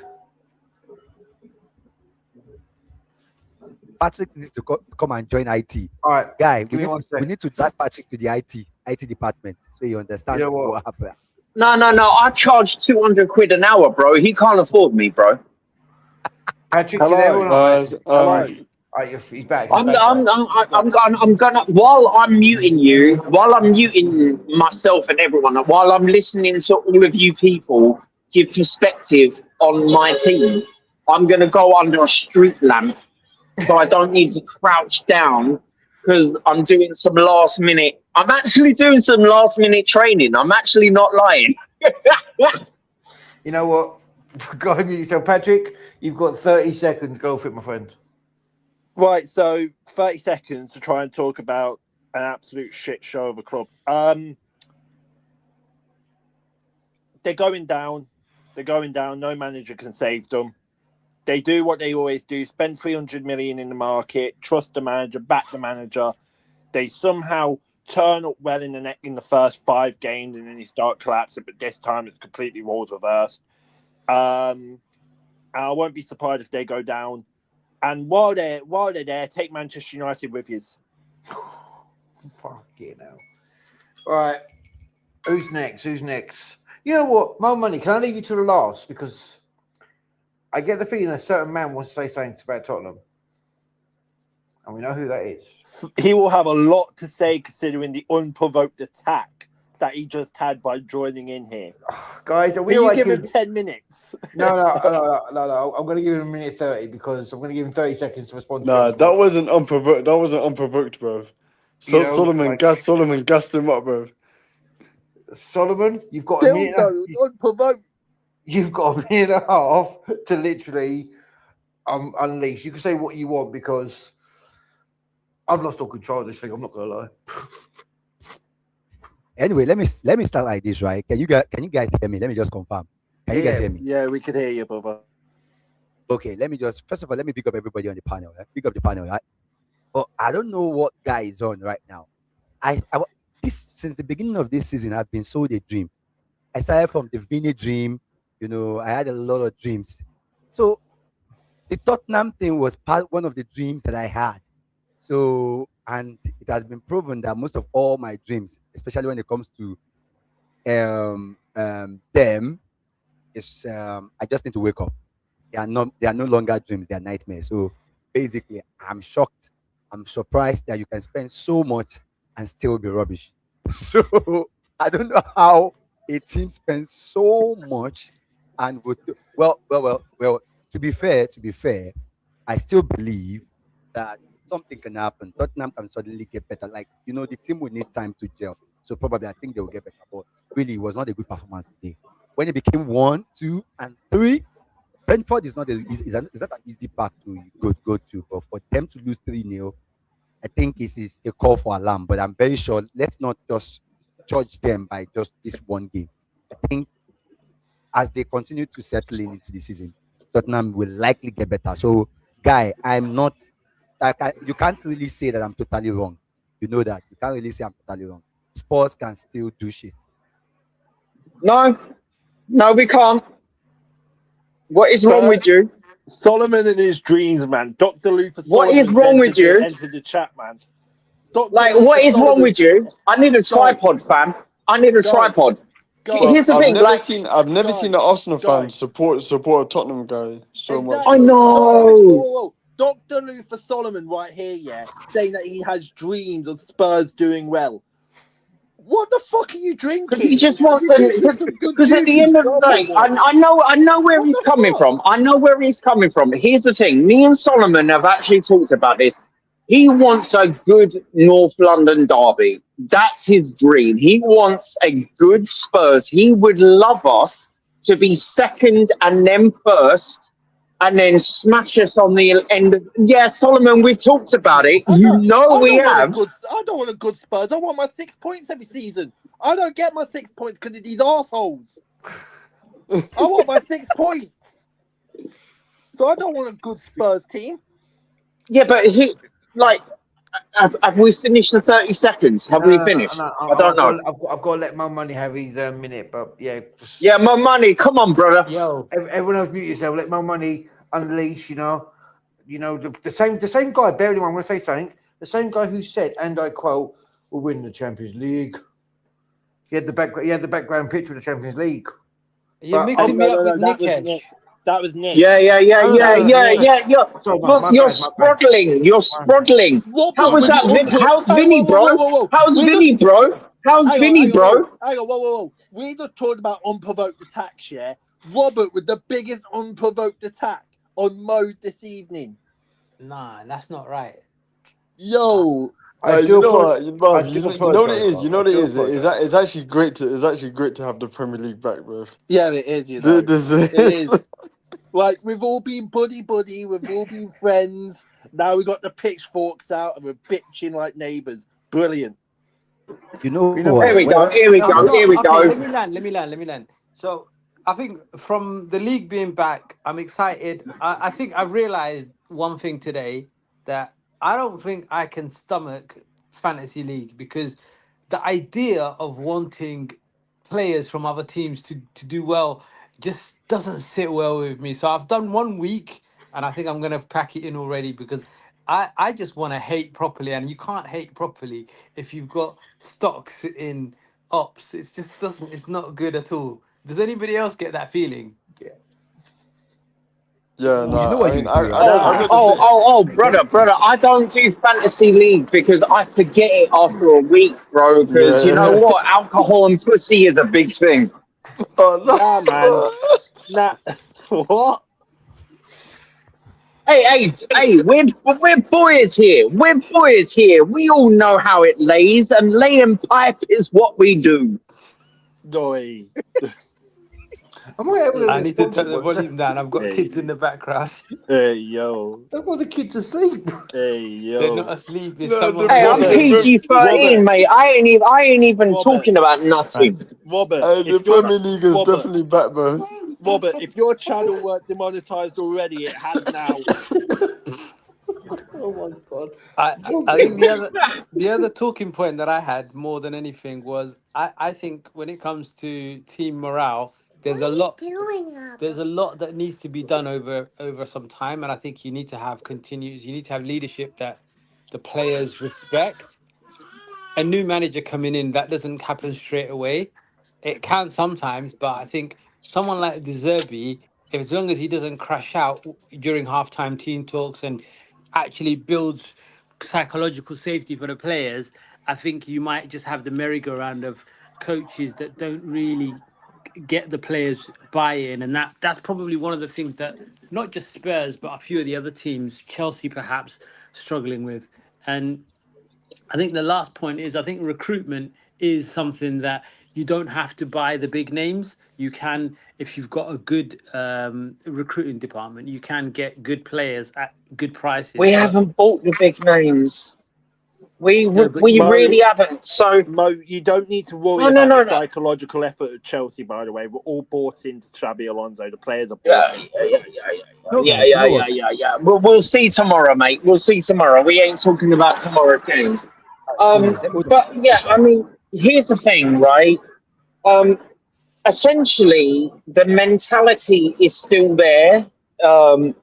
Speaker 6: Patrick needs to come and join IT.
Speaker 1: All right,
Speaker 6: guy. We need to drag Patrick to the IT department so he understands what happened.
Speaker 5: No. I charge 200 quid an hour, bro. He can't afford me, bro.
Speaker 1: Patrick, hello. He's back.
Speaker 5: I'm gonna while I'm muting myself and everyone, while I'm listening to all of you people give perspective on my team, I'm gonna go under a street lamp so I don't need to crouch down because I'm doing some last minute. I'm actually doing some last minute training. I'm actually not lying.
Speaker 1: You know what? Go ahead and mute yourself, Patrick. You've got 30 seconds. Go for it, my friend.
Speaker 4: Right, so 30 seconds to try and talk about an absolute shit show of a club. They're going down. No manager can save them. They do what they always do: spend 300 million in the market, trust the manager, back the manager. They somehow turn up well in the first 5 games, and then they start collapsing. But this time, it's completely roles reversed. I won't be surprised if they go down. And while they're there, take Manchester United with you.
Speaker 1: Fucking hell. All right. Who's next? You know what? More money. Can I leave you to the last? Because I get the feeling a certain man wants to say something about Tottenham. And we know who that is.
Speaker 4: He will have a lot to say considering the unprovoked attack that he just had by joining in here.
Speaker 1: Guys,
Speaker 4: you give him 10 minutes?
Speaker 1: No. I'm going to give him a minute 30 because I'm going to give him 30 seconds to respond.
Speaker 2: Nah, that wasn't unprovoked, bro. Solomon gassed him up, bro.
Speaker 1: Solomon, you've got a minute.
Speaker 4: Unprovoked.
Speaker 1: You've got a minute and a half to literally unleash. You can say what you want because I've lost all control of this thing. I'm not going to lie.
Speaker 6: Anyway, let me start like this, right? Can you guys hear me? Let me just confirm. Can you guys hear me?
Speaker 4: Yeah, we can hear you, brother.
Speaker 6: Okay, first of all, let me pick up everybody on the panel. Right? Pick up the panel, right? But I don't know what guy is on right now. Since the beginning of this season, I've been sold a dream. I started from the Vinny dream. You know, I had a lot of dreams. So the Tottenham thing was one of the dreams that I had. So, and it has been proven that most of all my dreams, especially when it comes to them, is I just need to wake up. They are no longer dreams, they are nightmares. So basically, I'm shocked. I'm surprised that you can spend so much and still be rubbish. So I don't know how a team spends so much and well. To be fair, I still believe that something can happen. Tottenham can suddenly get better. Like, the team will need time to gel. So probably I think they will get better. But really, it was not a good performance today. When it became 1, 2, and 3, Brentford is not is not an easy pack to go to. But for them to lose 3-0, I think this is a call for alarm. But I'm very sure, let's not just judge them by just this one game. I think as they continue to settle into the season, Tottenham will likely get better. So, guy, I'm not. You can't really say that I'm totally wrong. You know that. You can't really say I'm totally wrong. Spurs can still do shit.
Speaker 5: No, we can't. What is wrong with you?
Speaker 4: Solomon and his dreams, man. Dr. Luther
Speaker 5: What
Speaker 4: Solomon
Speaker 5: is wrong with you?
Speaker 4: entered the chat, man. Dr.
Speaker 5: Like,
Speaker 4: Luther
Speaker 5: what is wrong
Speaker 4: Solomon-
Speaker 5: with you? I need a tripod, fam. I need a tripod.
Speaker 2: Well,
Speaker 5: Here's the thing,
Speaker 2: I've never seen an Arsenal fan support a Tottenham guy so much.
Speaker 5: I know.
Speaker 4: Dr. Luther Solomon right here, yeah, saying that he has dreams of Spurs doing well. What the fuck are you drinking?
Speaker 5: Because he just wants them. Because at the end of the day, I know where he's coming from. I know where he's coming from. Here's the thing: me and Solomon have actually talked about this. He wants a good North London derby. That's his dream. He wants a good Spurs. He would love us to be second and then first, and then smash us on the end of. Yeah, Solomon, we've talked about it. We have.
Speaker 4: I don't want a good Spurs. I want my 6 points every season. I don't get my 6 points because of these assholes. I want my 6 points. So I don't want a good Spurs team.
Speaker 5: Yeah, but have we finished the 30 seconds? Have we finished?
Speaker 1: No,
Speaker 5: I don't know.
Speaker 1: I've got to let my money have his minute, but yeah.
Speaker 5: Yeah, my money. Come on, brother.
Speaker 3: Yo,
Speaker 1: everyone else mute yourself. Let my money unleash. The same guy. Bear in mind, I'm going to say something. The same guy who said, and I quote, "We'll win the Champions League." He had the background picture of the Champions League.
Speaker 3: you're mixing me up with Nick Edge.
Speaker 4: That was Nick.
Speaker 5: Yeah. Look, you're spruddling. You're spruddling. How was that? How's Vinny, bro? How's Vinny, bro? How's Vinny, bro?
Speaker 4: Hang on, whoa. We just talked about unprovoked attacks, yeah? Robert with the biggest unprovoked attack on Mode this evening.
Speaker 3: Nah, that's not right.
Speaker 4: Yo.
Speaker 2: You know what it is. It's actually great to have the Premier League back, bro.
Speaker 4: Yeah, it is. It is. Like, we've all been buddy, we've all been friends. Now we got the pitchforks out and we're bitching like neighbours. Brilliant.
Speaker 5: Here we go.
Speaker 3: Okay, let me land. So I think from the league being back, I'm excited. I think I've realised one thing today, that I don't think I can stomach fantasy league, because the idea of wanting players from other teams to do well just doesn't sit well with me. So I've done 1 week and I think I'm going to pack it in already, because I just want to hate properly, and you can't hate properly if you've got stocks in ops. It's just it's not good at all. Does anybody else get that feeling?
Speaker 2: Yeah, no.
Speaker 5: Brother, I don't do fantasy league because I forget it after a week, bro. Because you know what? Alcohol and pussy is a big thing.
Speaker 2: Oh, no.
Speaker 4: Nah, man. What?
Speaker 5: Hey, we're boys here. We all know how it lays, and laying pipe is what we do.
Speaker 4: Doy.
Speaker 3: I need to turn the volume down. I've got kids in the background.
Speaker 4: Hey, yo.
Speaker 1: I've got the kids asleep.
Speaker 4: Hey, yo.
Speaker 3: They're not asleep.
Speaker 5: Hey, I'm PG-13, mate. I ain't even talking about nothing.
Speaker 4: Robert,
Speaker 2: the Premier League is definitely back, bro.
Speaker 4: Robert, if your channel weren't demonetized already, it has now.
Speaker 1: Oh my god!
Speaker 3: I think the other talking point that I had more than anything was I think when it comes to team morale, there's a lot that needs to be done over some time, and I think you need to have leadership that the players respect. A new manager coming in, that doesn't happen straight away. It can sometimes, but I think someone like De Zerbi, as long as he doesn't crash out during halftime team talks and actually builds psychological safety for the players, I think you might just have the merry-go-round of coaches that don't really get the players buy-in, and that's probably one of the things that not just Spurs but a few of the other teams, Chelsea perhaps, struggling with. And I think the last point is, I think recruitment is something that you don't have to buy the big names. You can, if you've got a good recruiting department, you can get good players at good prices.
Speaker 5: We haven't bought the big names. We
Speaker 4: Mo,
Speaker 5: really haven't. So
Speaker 4: Mo, you don't need to worry
Speaker 5: No.
Speaker 4: about the psychological effort of Chelsea. By the way, we're all bought into Xabi Alonso. The players are bought in.
Speaker 5: Yeah. We'll see tomorrow, mate. We'll see tomorrow. We ain't talking about tomorrow's games. But yeah, I mean, here's the thing, right? Essentially, the mentality is still there. The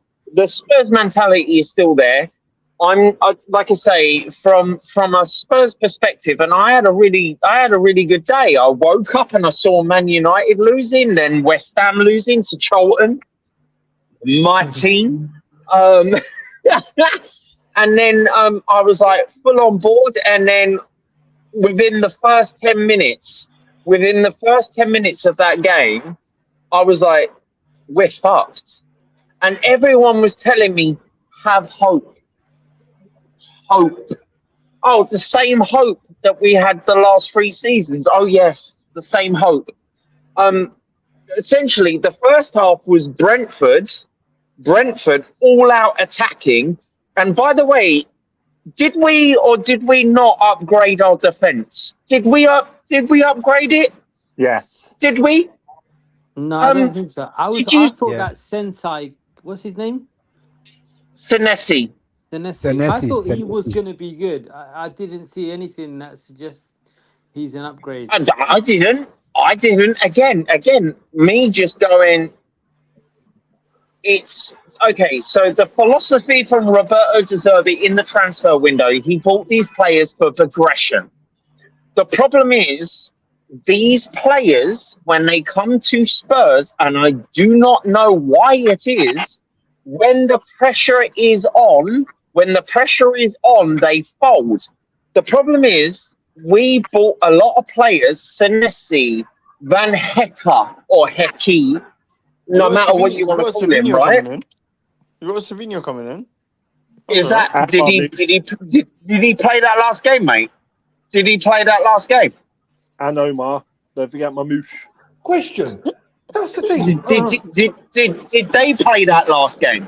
Speaker 5: Spurs mentality is still there. Like I say, from a Spurs perspective, and I had a really good day. I woke up and I saw Man United losing, then West Ham losing to Charlton, my team. And then I was like full on board, and then within the first 10 minutes of that game, I was like, we're fucked. And everyone was telling me, have hope. Hope. Oh, the same hope that we had the last 3 seasons. Oh, yes, the same hope. Essentially, the first half was Brentford all out attacking. And by the way, did we or did we not upgrade our defense? Did we upgrade it?
Speaker 4: Yes.
Speaker 5: Did we?
Speaker 3: No, I don't think so. I thought that Sensei, what's his name?
Speaker 5: Senesi.
Speaker 3: I thought he was going to be good. I didn't see anything that suggests he's an upgrade.
Speaker 5: I didn't. Again, me just going. It's okay. So the philosophy from Roberto De Zerbi in the transfer window, he bought these players for progression. The problem is these players, when they come to Spurs, and I do not know why it is, when the pressure is on, they fold. The problem is we bought a lot of players, Senesi, Van Hecke or Hecke, no matter what you want to call him, right?
Speaker 2: You got Savinho coming in.
Speaker 5: Is that did he play that last game, mate? Did he play that last game?
Speaker 4: And Omar, don't forget Mamouche.
Speaker 1: Question. That's the thing.
Speaker 5: Did they play that last game?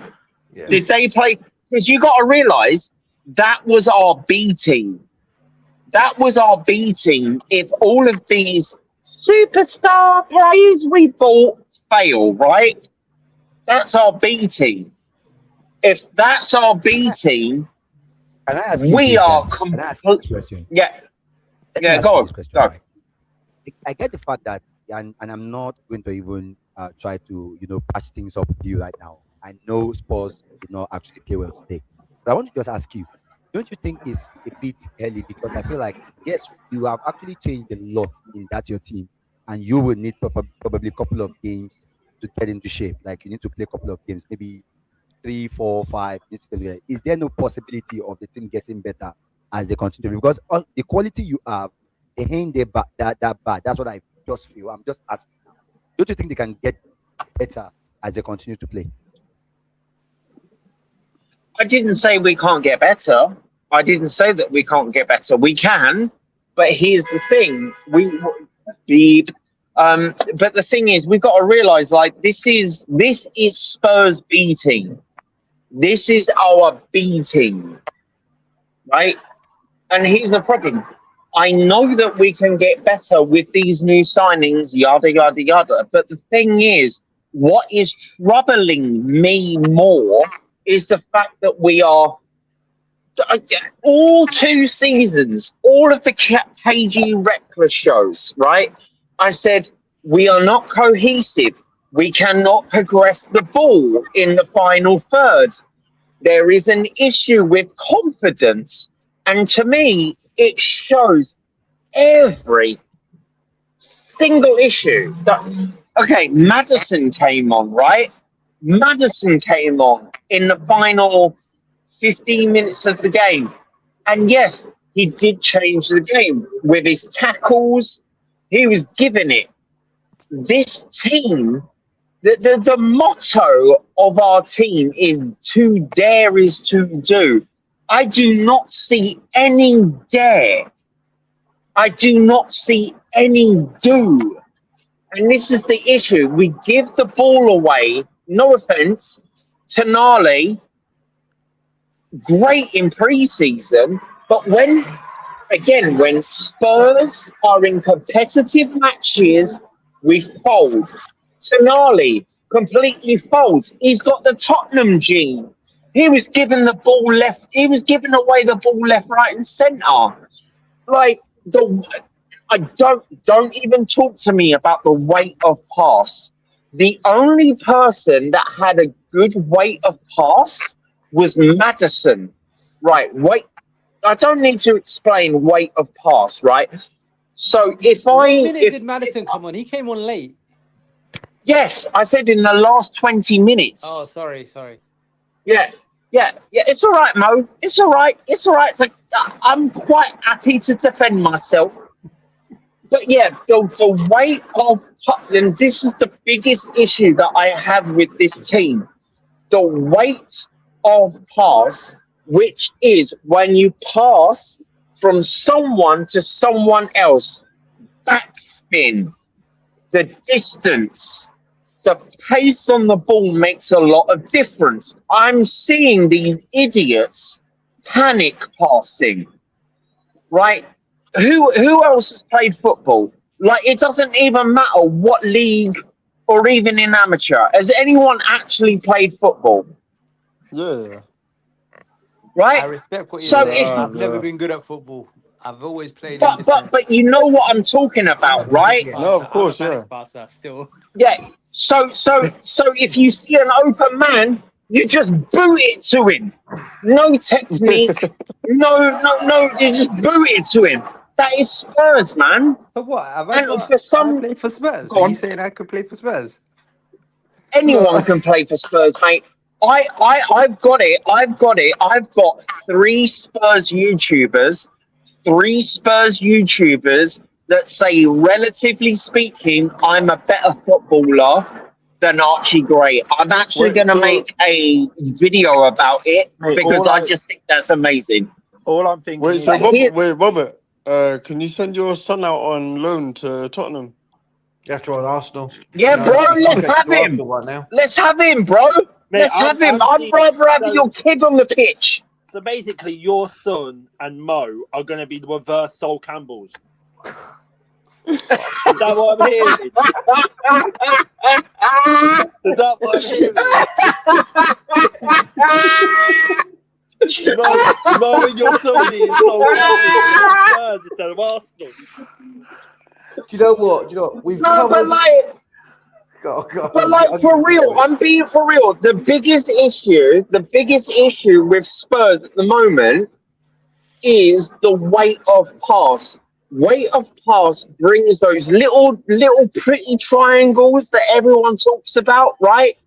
Speaker 1: Yeah.
Speaker 5: Did they play? Because you got to realise that was our B team. That was our B team. If all of these superstar players we bought fail, right? That's our B team. If that's our B team, we are completely. Yeah. Go on. Go.
Speaker 6: I get the fact that, and I'm not going to even try to, patch things up with you right now. I know Spurs did not actually play well today. But I want to just ask you, don't you think it's a bit early? Because I feel like, yes, you have actually changed a lot in that your team, and you will need probably a couple of games to get into shape. Like you need to play a couple of games, maybe 3, 4, 5. Is there no possibility of the team getting better as they continue? Because the quality you have, they ain't that bad. That's what I just feel. I'm just asking now. Don't you think they can get better as they continue to play?
Speaker 5: I didn't say we can't get better. I didn't say that we can't get better. We can, but here's the thing: but the thing is, we've got to realise, like, this is Spurs' B team. This is our B team, right? And here's the problem: I know that we can get better with these new signings, yada yada yada. But the thing is, what is troubling me more is the fact that we are all 2 seasons, all of the KG Reckless shows, right? I said, we are not cohesive. We cannot progress the ball in the final third. There is an issue with confidence. And to me, it shows every single issue. Okay, Maddison came on, right? Maddison came on in the final 15 minutes of the game. And yes, he did change the game with his tackles. He was giving it. this team, the motto of our team is to dare is to do. I do not see any dare. I do not see any do. And this is the issue. We give the ball away, no offense, to Nali, great in pre-season, but when Spurs are in competitive matches, we fold. Tonali completely folds. He's got the Tottenham gene. He was given the ball left. He was giving away the ball left, right, and centre. Like I don't even talk to me about the weight of pass. The only person that had a good weight of pass was Maddison. Right, wait. I don't need to explain weight of pass, right? So
Speaker 3: What minute did Maddison come on? He came on late.
Speaker 5: Yes, I said in the last 20 minutes.
Speaker 3: Oh, sorry.
Speaker 5: Yeah. It's all right, Mo. It's all right. I'm quite happy to defend myself. But yeah, the weight of Tottenham, this is the biggest issue that I have with this team. The weight of pass, which is when you pass from someone to someone else, backspin, the distance, the pace on the ball makes a lot of difference. I'm seeing these idiots panic passing, right? Who else has played football? Like, it doesn't even matter what league or even in amateur. Has anyone actually played football?
Speaker 2: Yeah.
Speaker 5: Right?
Speaker 3: I respect what you're
Speaker 5: So
Speaker 3: saying.
Speaker 5: if-
Speaker 3: I've never been good at football. I've always played.
Speaker 5: But you know what I'm talking about, right?
Speaker 2: No, of course, yeah.
Speaker 3: Passer still.
Speaker 5: Yeah. So if you see an open man, you just boot it to him. No technique. no. You just boot it to him. That is Spurs, man.
Speaker 3: For what? Have
Speaker 5: And for some,
Speaker 3: I play for Spurs?
Speaker 5: Go
Speaker 3: Are
Speaker 5: on.
Speaker 3: you saying I could play for Spurs?
Speaker 5: Anyone can play for Spurs, mate. I've got it. I've got 3 Spurs YouTubers that say, relatively speaking, I'm a better footballer than Archie Gray. I'm actually going to make a video about it because I just think that's amazing.
Speaker 4: All I'm thinking
Speaker 2: Wait,
Speaker 4: is...
Speaker 2: so Robert, can you send your son out on loan to Tottenham?
Speaker 1: That's right, Arsenal.
Speaker 5: Yeah,
Speaker 1: No,
Speaker 5: bro,
Speaker 1: he's
Speaker 5: let's
Speaker 1: contract
Speaker 5: have
Speaker 1: to
Speaker 5: him.
Speaker 1: Arsenal right now.
Speaker 5: Let's have him, bro.
Speaker 4: Mate,
Speaker 5: Let's have him. I'd rather have your kid on the pitch.
Speaker 4: So basically, your son and Mo are going to be the reverse Sol Campbells. Is that what I'm hearing? Is that what I'm hearing? Mo and your son being Sol Campbells instead of Arsenal.
Speaker 1: Do you know what? We've
Speaker 5: No, but like...
Speaker 1: God.
Speaker 5: But like, for real, I'm being for real. The biggest issue with Spurs at the moment is the weight of pass. Weight of pass brings those little pretty triangles that everyone talks about, right?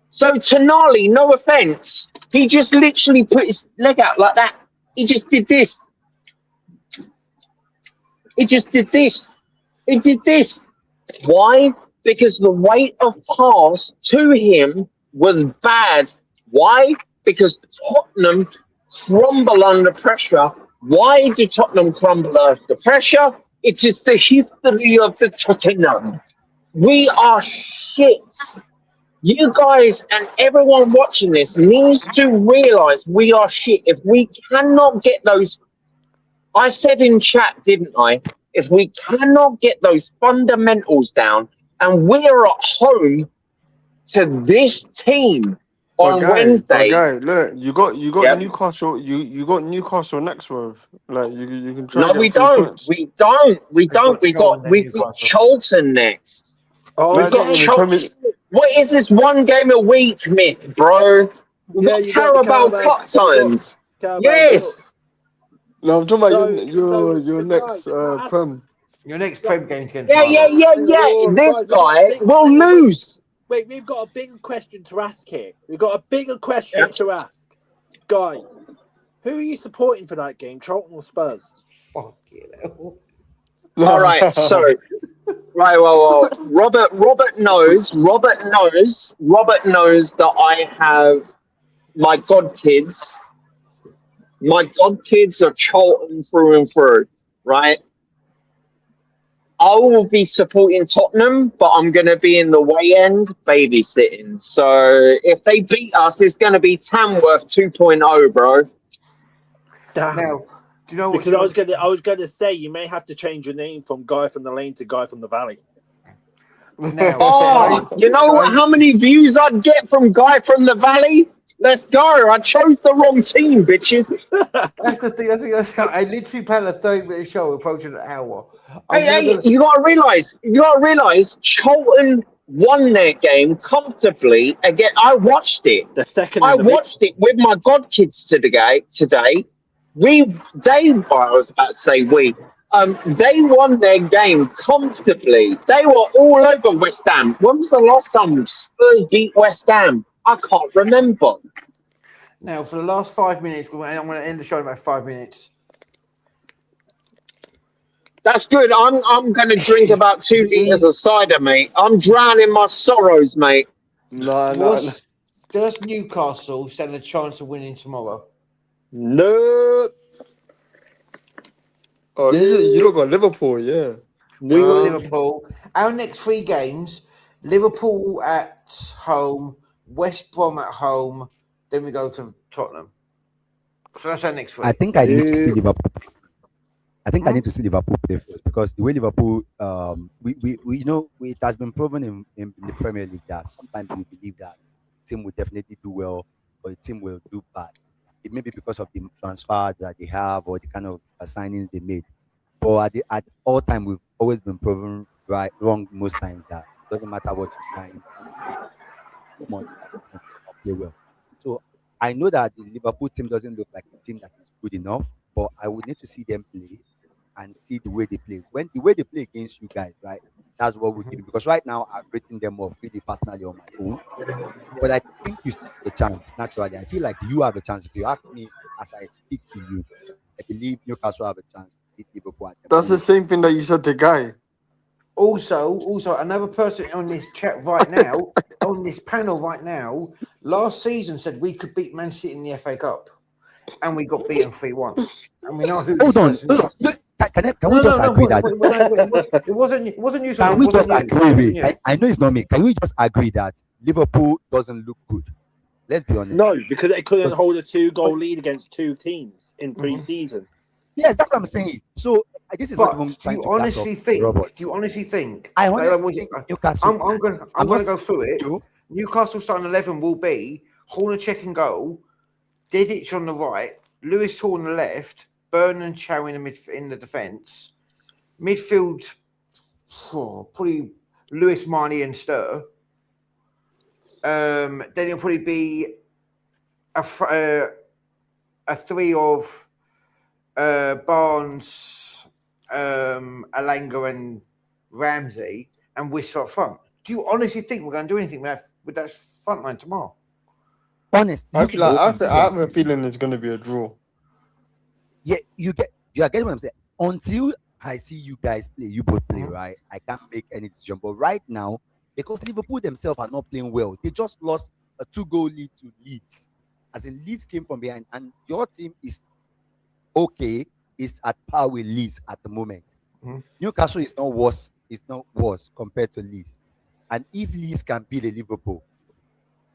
Speaker 5: So Tonali, no offense, he just literally put his leg out like that. He just did this. He did this. Why? Because the weight of pass to him was bad. Why? Because Tottenham crumble under pressure. Why do Tottenham crumble under pressure? It is the history of the Tottenham. We are shit. You guys and everyone watching this needs to realise we are shit. If we cannot get those... I said in chat, didn't I? If we cannot get those fundamentals down, and we are at home to this team on Wednesday.
Speaker 2: Guy, look, you got
Speaker 5: Yep.
Speaker 2: Newcastle. You got Newcastle next, bro. Like you can try.
Speaker 5: No,
Speaker 2: to
Speaker 5: we
Speaker 2: get 3
Speaker 5: don't.
Speaker 2: points.
Speaker 5: We don't. We've got Charlton next. We've got Charlton. What is this 1 game a week myth, bro? We've got Carabao Cup times. Yes.
Speaker 2: No, I'm talking about your next Prem.
Speaker 1: Your next Prem game's against
Speaker 5: Yeah. This guy will lose.
Speaker 4: Wait, we've got a bigger question to ask here. To ask. Guy, who are you supporting for that game, Charlton or Spurs?
Speaker 1: Fuck you know.
Speaker 5: All right, so right, well, Robert knows that I have my godkids. My godkids are Charlton through and through, right? I will be supporting Tottenham, but I'm going to be in the way end babysitting. So if they beat us, it's going to be Tamworth 2.0, bro.
Speaker 4: Damn.
Speaker 1: Now, do you know what?
Speaker 4: Because I was gonna say you may have to change your name from Guy from the Lane to Guy from the Valley.
Speaker 1: Now,
Speaker 5: Oh, you know how many views I'd get from Guy from the Valley? Let's go. I chose the wrong team, bitches.
Speaker 1: That's the thing. I literally planned a 30-minute show approaching an hour.
Speaker 5: Hey, you gotta realize, Charlton won their game comfortably. Again, I watched it.
Speaker 4: The second.
Speaker 5: I watched it with my godkids today. I was about to say we. They won their game comfortably. They were all over West Ham. When was the last time Spurs beat West Ham? I can't remember.
Speaker 1: Now, for the last 5 minutes, I'm going to end the show in about 5 minutes.
Speaker 5: That's good. I'm going to drink about 2 liters of cider, mate. I'm drowning my sorrows, mate.
Speaker 2: No.
Speaker 1: Does Newcastle stand a chance of winning tomorrow?
Speaker 2: No. Oh, you look got Liverpool, yeah.
Speaker 1: We got Liverpool. Our next 3 games: Liverpool at home, West Brom at home, then we go to Tottenham. So that's our next 3.
Speaker 6: I think I need to see Liverpool. I think I need to see Liverpool play first, because the way Liverpool, we it has been proven in the Premier League that sometimes we believe that the team will definitely do well or the team will do bad. It may be because of the transfer that they have or the kind of signings they made. But at all time, we've always been proven wrong most times, that it doesn't matter what you sign, money and still not play well. So I know that the Liverpool team doesn't look like a team that is good enough, but I would need to see them play and see the way they play. When the way they play against you guys, right? That's what we give. Because right now I've written them off really personally on my own. But I think you still have a chance, naturally. I feel like you have a chance. If you ask me as I speak to you, I believe Newcastle have a chance to beat Liverpool.
Speaker 2: That's the same thing that you said to Guy.
Speaker 1: Also, another person on this chat right now, on this panel right now, last season said we could beat Man City in the FA Cup, and we got beaten 3-1. And we know who this person is.
Speaker 6: Can we just agree that
Speaker 1: it wasn't you?
Speaker 6: Can we just agree? I know it's not me. Can we just agree that Liverpool doesn't look good? Let's be honest.
Speaker 4: No, because they couldn't hold a 2-goal lead against 2 teams in pre-season.
Speaker 6: Yes, that's what I'm saying. So this is
Speaker 1: but
Speaker 6: what
Speaker 1: do you honestly think?
Speaker 6: I honestly think Newcastle.
Speaker 1: I'm going to go through it. Newcastle starting 11 will be Hornacek in goal, Dedic on the right, Lewis Hall on the left, Byrne and Chow in the defence. Midfield, probably Lewis, Marnie and Stir. Then it'll probably be a 3 of Barnes, Alanga and Ramsey, and Whistler up front. Do you honestly think we're going to do anything with that front line tomorrow?
Speaker 6: Honest,
Speaker 2: I have a feeling it's going to be a draw.
Speaker 6: Yeah, you get what I'm saying. Until I see you guys play, you both play, right? I can't make any decision. But right now, because Liverpool themselves are not playing well, they just lost a 2-goal lead to Leeds. As in, Leeds came from behind, and your team is okay, is at par with Leeds at the moment. Newcastle is not worse compared to Leeds. And if Leeds can beat the Liverpool,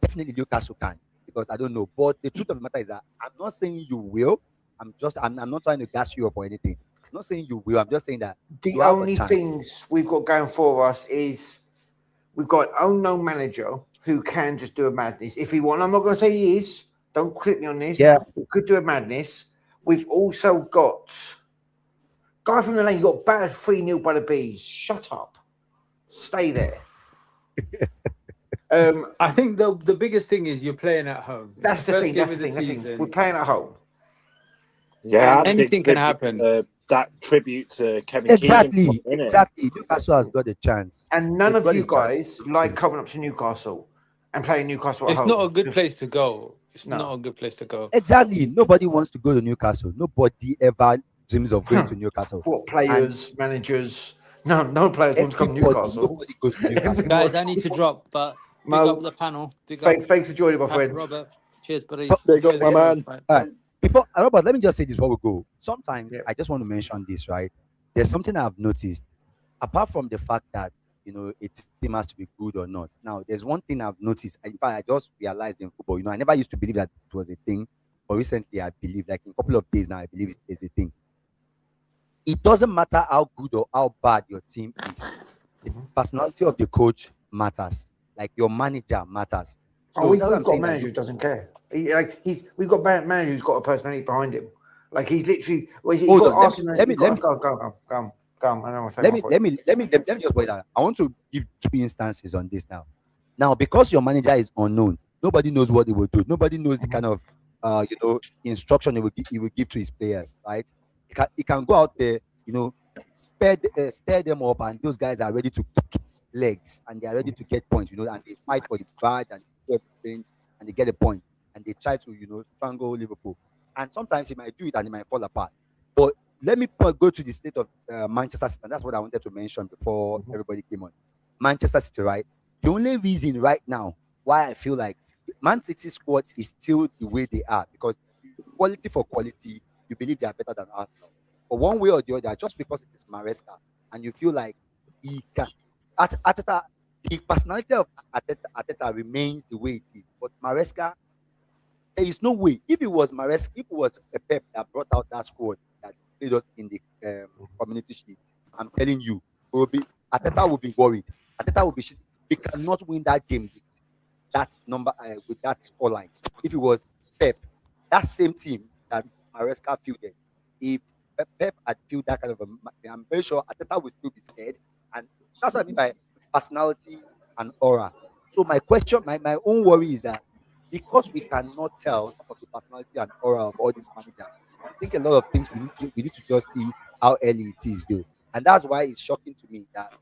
Speaker 6: definitely Newcastle can. Because I don't know. But the truth of the matter is that I'm not saying you will. I'm not trying to gas you up or anything. I'm not saying you will. I'm just saying that
Speaker 1: the only things we've got going for us is we've got an unknown manager who can just do a madness if he wants. I'm not going to say he is. Don't quit me on this.
Speaker 6: Yeah,
Speaker 1: he could do a madness. We've also got Guy from the Lane. You got battered 3-0 by the Bees. Shut up. Stay there.
Speaker 3: I think the biggest thing is you're playing at home.
Speaker 1: That's the thing. We're playing at home.
Speaker 4: Yeah,
Speaker 3: anything can happen.
Speaker 4: That tribute to Kevin
Speaker 6: exactly.
Speaker 4: Keegan,
Speaker 6: Exactly. Newcastle has got a chance.
Speaker 1: And none of you guys like coming up to Newcastle and playing Newcastle at home.
Speaker 3: It's not a good place to go. It's not a good place to go.
Speaker 6: Exactly. Nobody wants to go to Newcastle. Nobody ever dreams of going to Newcastle.
Speaker 1: What players, managers? No players want to come to
Speaker 6: Everybody,
Speaker 1: Newcastle.
Speaker 6: nobody goes to Newcastle.
Speaker 3: Guys, I need to drop, but big
Speaker 1: Mo,
Speaker 3: up the panel. Big up
Speaker 1: thanks for joining, my friend.
Speaker 3: Robert. Cheers, buddy.
Speaker 2: Big up, my man.
Speaker 3: Bye.
Speaker 6: All right. Before Robert, let me just say this before we go. Sometimes
Speaker 1: Yeah.
Speaker 6: I just want to mention this, right? There's something I've noticed, apart from the fact that a team has to be good or not. Now, there's one thing I've noticed. In fact, I just realized in football. I never used to believe that it was a thing, but recently I believe, like in a couple of days now, I believe it's a thing. It doesn't matter how good or how bad your team is. The personality of the coach matters. Like your manager matters. So
Speaker 1: we've
Speaker 6: that's what I'm
Speaker 1: got a
Speaker 6: saying,
Speaker 1: manager who doesn't care. We've got a manager who's got a personality behind him. Like he's literally. Well, he's
Speaker 6: Hold
Speaker 1: got
Speaker 6: on,
Speaker 1: Arsenal.
Speaker 6: let me-
Speaker 1: Go. I don't want to
Speaker 6: let me just wait. I want to give 2 instances on this now. Now, because your manager is unknown, nobody knows what he will do. Nobody knows the kind of instruction he will give to his players. Right? He can go out there, stir them up, and those guys are ready to kick legs and they are ready to get points. And they fight for the pride and everything, and they get a point, and they try to strangle Liverpool. And sometimes he might do it and he might fall apart. But let me go to the state of Manchester City. And that's what I wanted to mention before everybody came on. Manchester City, right? The only reason right now why I feel like Man City squad is still the way they are, because quality for quality, you believe they are better than Arsenal. But one way or the other, just because it is Maresca, and you feel like he can. Arteta, the personality of Arteta remains the way it is. But Maresca, there is no way. If it was Maresca, if it was a Pep that brought out that squad that played us in the Community Shield, I'm telling you, Arteta will be worried. Arteta will be shit. We cannot win that game with that number, with that scoreline. If it was Pep, that same team that Maresca fielded, if Pep had fielded that kind of I'm very sure Arteta will still be scared. And that's what I mean by personalities and aura. So my question, my own worry is that because we cannot tell some of the personality and aura of all these managers, I think a lot of things we need to just see how early it is, though. And that's why it's shocking to me that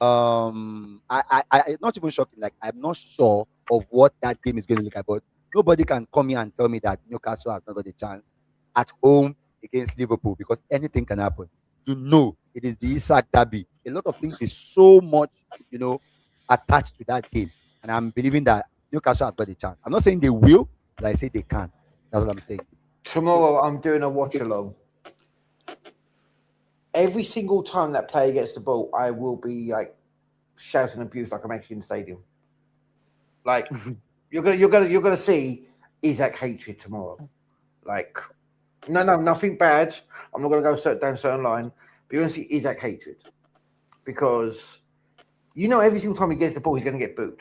Speaker 6: I not even shocking, like I'm not sure of what that game is going to look like. But nobody can come here and tell me that Newcastle has not got a chance at home against Liverpool, because anything can happen. It is the Isaac Derby. A lot of things is so much, attached to that game. And I'm believing that Newcastle have got a chance. I'm not saying they will, but I say they can. That's what I'm saying.
Speaker 1: Tomorrow, I'm doing a watch along. Every single time that player gets the ball, I will be like shouting abuse like I'm actually in the stadium. Like you're gonna see Isaac hatred tomorrow. Like nothing bad. I'm not gonna go down a certain line, but you're gonna see Isaac hatred, because every single time he gets the ball, he's gonna get booed.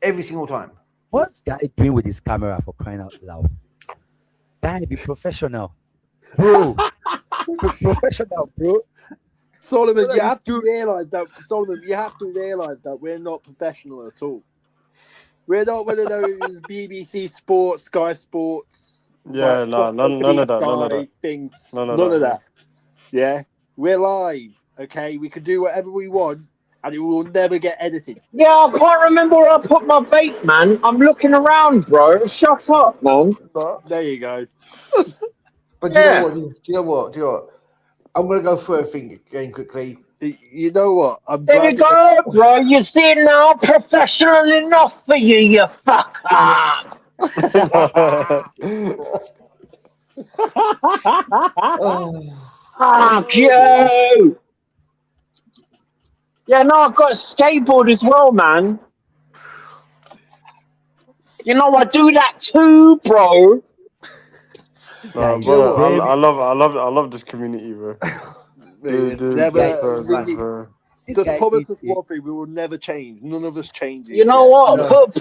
Speaker 1: Every single time.
Speaker 6: What's guy doing with his camera, for crying out loud? Guy, be professional, bro. Professional, bro.
Speaker 7: Solomon, you have to realize that we're not professional at all. We're not one of those BBC Sports, Sky Sports.
Speaker 2: Yeah, no, none of that.
Speaker 7: Thing.
Speaker 2: None
Speaker 7: of that. Yeah, we're live. Okay, we can do whatever we want, and it will never get edited.
Speaker 5: Yeah, I can't remember where I put my bait, man. I'm looking around, bro. Shut up, man.
Speaker 7: There you go.
Speaker 1: But do you know what? I'm going to go through everything again quickly.
Speaker 7: You know what?
Speaker 5: There you go, bro. You see now, professional enough for you, you fucker. Fuck you. Yeah, no, I've got a skateboard as well, man. I do that too, bro.
Speaker 2: No, bro, I love this community, bro.
Speaker 7: Just promise us one thing: we will never change. None of us change.
Speaker 5: You know what? No. Put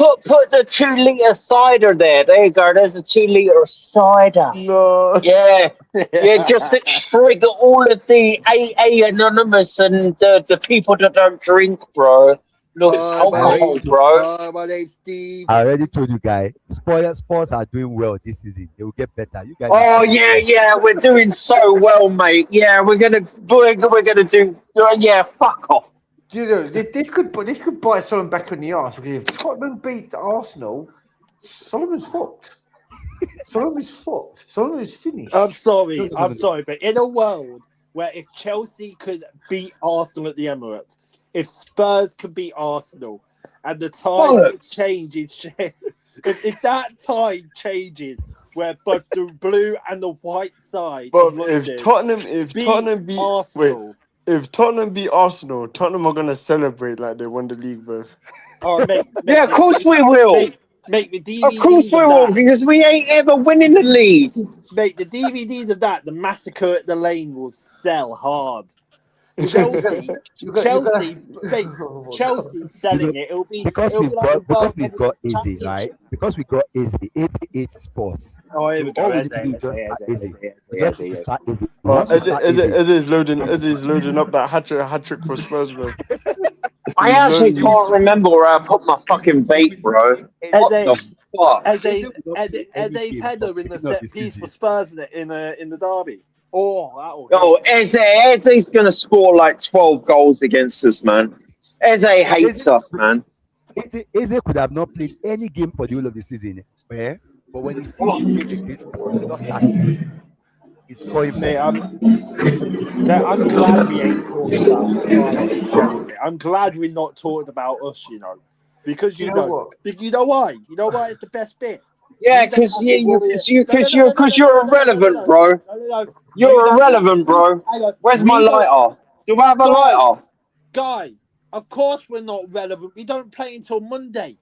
Speaker 5: the 2-liter cider there. There you go. There's a 2-liter cider.
Speaker 2: No.
Speaker 5: Yeah. Just to trigger all of the AA Anonymous and the people that don't drink, bro. Look, alcohol, bro.
Speaker 7: My name's Steve.
Speaker 6: I already told you guys, Spurs are doing well this season. They will get better. You guys.
Speaker 5: Oh yeah, we're doing so well, mate. Yeah, we're gonna do. Yeah, fuck off.
Speaker 1: This could bite Solomon back in the arse, because if Tottenham beat Arsenal, Solomon's fucked. Some is fucked. Some is finished.
Speaker 7: I'm sorry,
Speaker 6: No.
Speaker 7: I'm sorry, but in a world where if Chelsea could beat Arsenal at the Emirates, if Spurs could beat Arsenal, and the tide changes, if that tide changes, where both the blue and the white side,
Speaker 2: But
Speaker 7: of London
Speaker 2: if Tottenham beat
Speaker 7: Arsenal,
Speaker 2: if Tottenham beat Arsenal, Tottenham are gonna celebrate like they won the league, bro.
Speaker 7: oh mate,
Speaker 5: Yeah, of course we will.
Speaker 7: Make the DVDs
Speaker 5: Of course we
Speaker 7: of
Speaker 5: will,
Speaker 7: that.
Speaker 5: because we ain't ever winning the league.
Speaker 7: Mate, the DVDs of that, the massacre at the lane will sell hard. Chelsea selling it. It'll be
Speaker 6: because
Speaker 7: like the World
Speaker 6: we've got
Speaker 7: Heavyweight
Speaker 6: easy, right?
Speaker 7: Championship.
Speaker 6: Because we got easy. It's sports.
Speaker 7: Oh, here
Speaker 6: So
Speaker 7: we go.
Speaker 6: all we need to do is just start easy. We just need to start easy. Once we start easy,
Speaker 2: Eze's loading up that hat trick for Spurs, bro.
Speaker 5: I actually can't remember where I put my fucking vape, bro. What the fuck?
Speaker 7: Eze's header in the set piece for Spurs in the derby. Oh, that'll
Speaker 5: Oh, Eze's gonna score like 12 goals against us, man. Eze hates us, man.
Speaker 6: Eze could have not played any game for the whole of the season. But when he sees the game against Spurs, he just start easy. He's scoring.
Speaker 7: I'm glad we ain't talking about Chelsea. I'm glad we're not talking about us, because you know why? You know why it's the best bit?
Speaker 5: Yeah, because you're irrelevant, bro. You're irrelevant, bro. Where's my lighter? Do I have a lighter?
Speaker 7: Guy, of course we're not relevant. We don't play until Monday.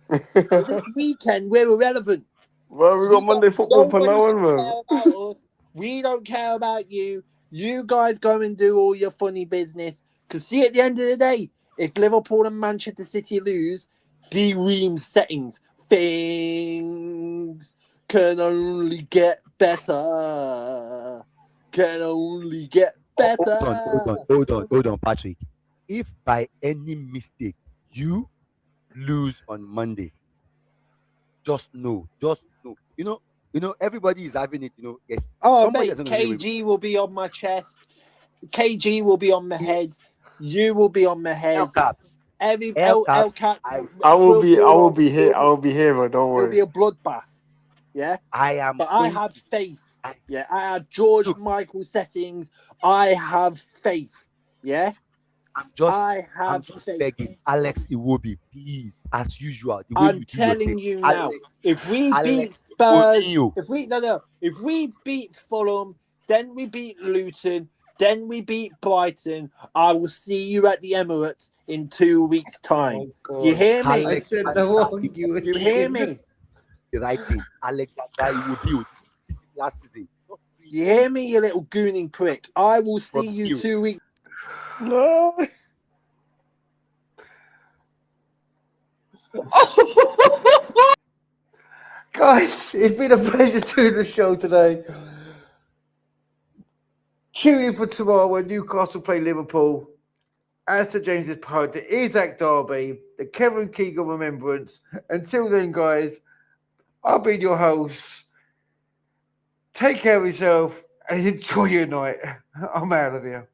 Speaker 7: This weekend we're irrelevant.
Speaker 2: Well, we got Monday football for now on, bro.
Speaker 7: We don't care about you. You guys go and do all your funny business. Because see, at the end of the day, if Liverpool and Manchester City lose, D-Ream's settings, things can only get better. Can only get better.
Speaker 6: Hold on, Patrick. If by any mistake you lose on Monday, just know. You know, everybody is having it, yes.
Speaker 7: Oh, mate, KG will be on my chest. KG will be on my head. You will be on my head.
Speaker 6: L-Caps.
Speaker 7: L-Caps.
Speaker 2: I will be here, but don't worry.
Speaker 7: It'll be a bloodbath. Yeah?
Speaker 6: I have
Speaker 7: faith. Yeah, I have George Michael settings. I have faith. Yeah?
Speaker 6: I'm just begging Alex Iwobi, please, as usual.
Speaker 7: I'm telling you now, if we beat Spurs, if we beat Fulham, then we beat Luton, then we beat Brighton, I will see you at the Emirates in 2 weeks' time. You hear me?
Speaker 1: I said no.
Speaker 7: You hear me?
Speaker 6: The right thing, Alex Iwobi last season.
Speaker 7: You hear me, you little gooning prick? I will see you 2 weeks.
Speaker 2: No.
Speaker 1: Guys, it's been a pleasure doing the show today. Tune in for tomorrow when Newcastle play Liverpool. As Sir James's pod, the Isaac Derby, the Kevin Keegan Remembrance. Until then, guys, I've been your host. Take care of yourself and enjoy your night. I'm out of here.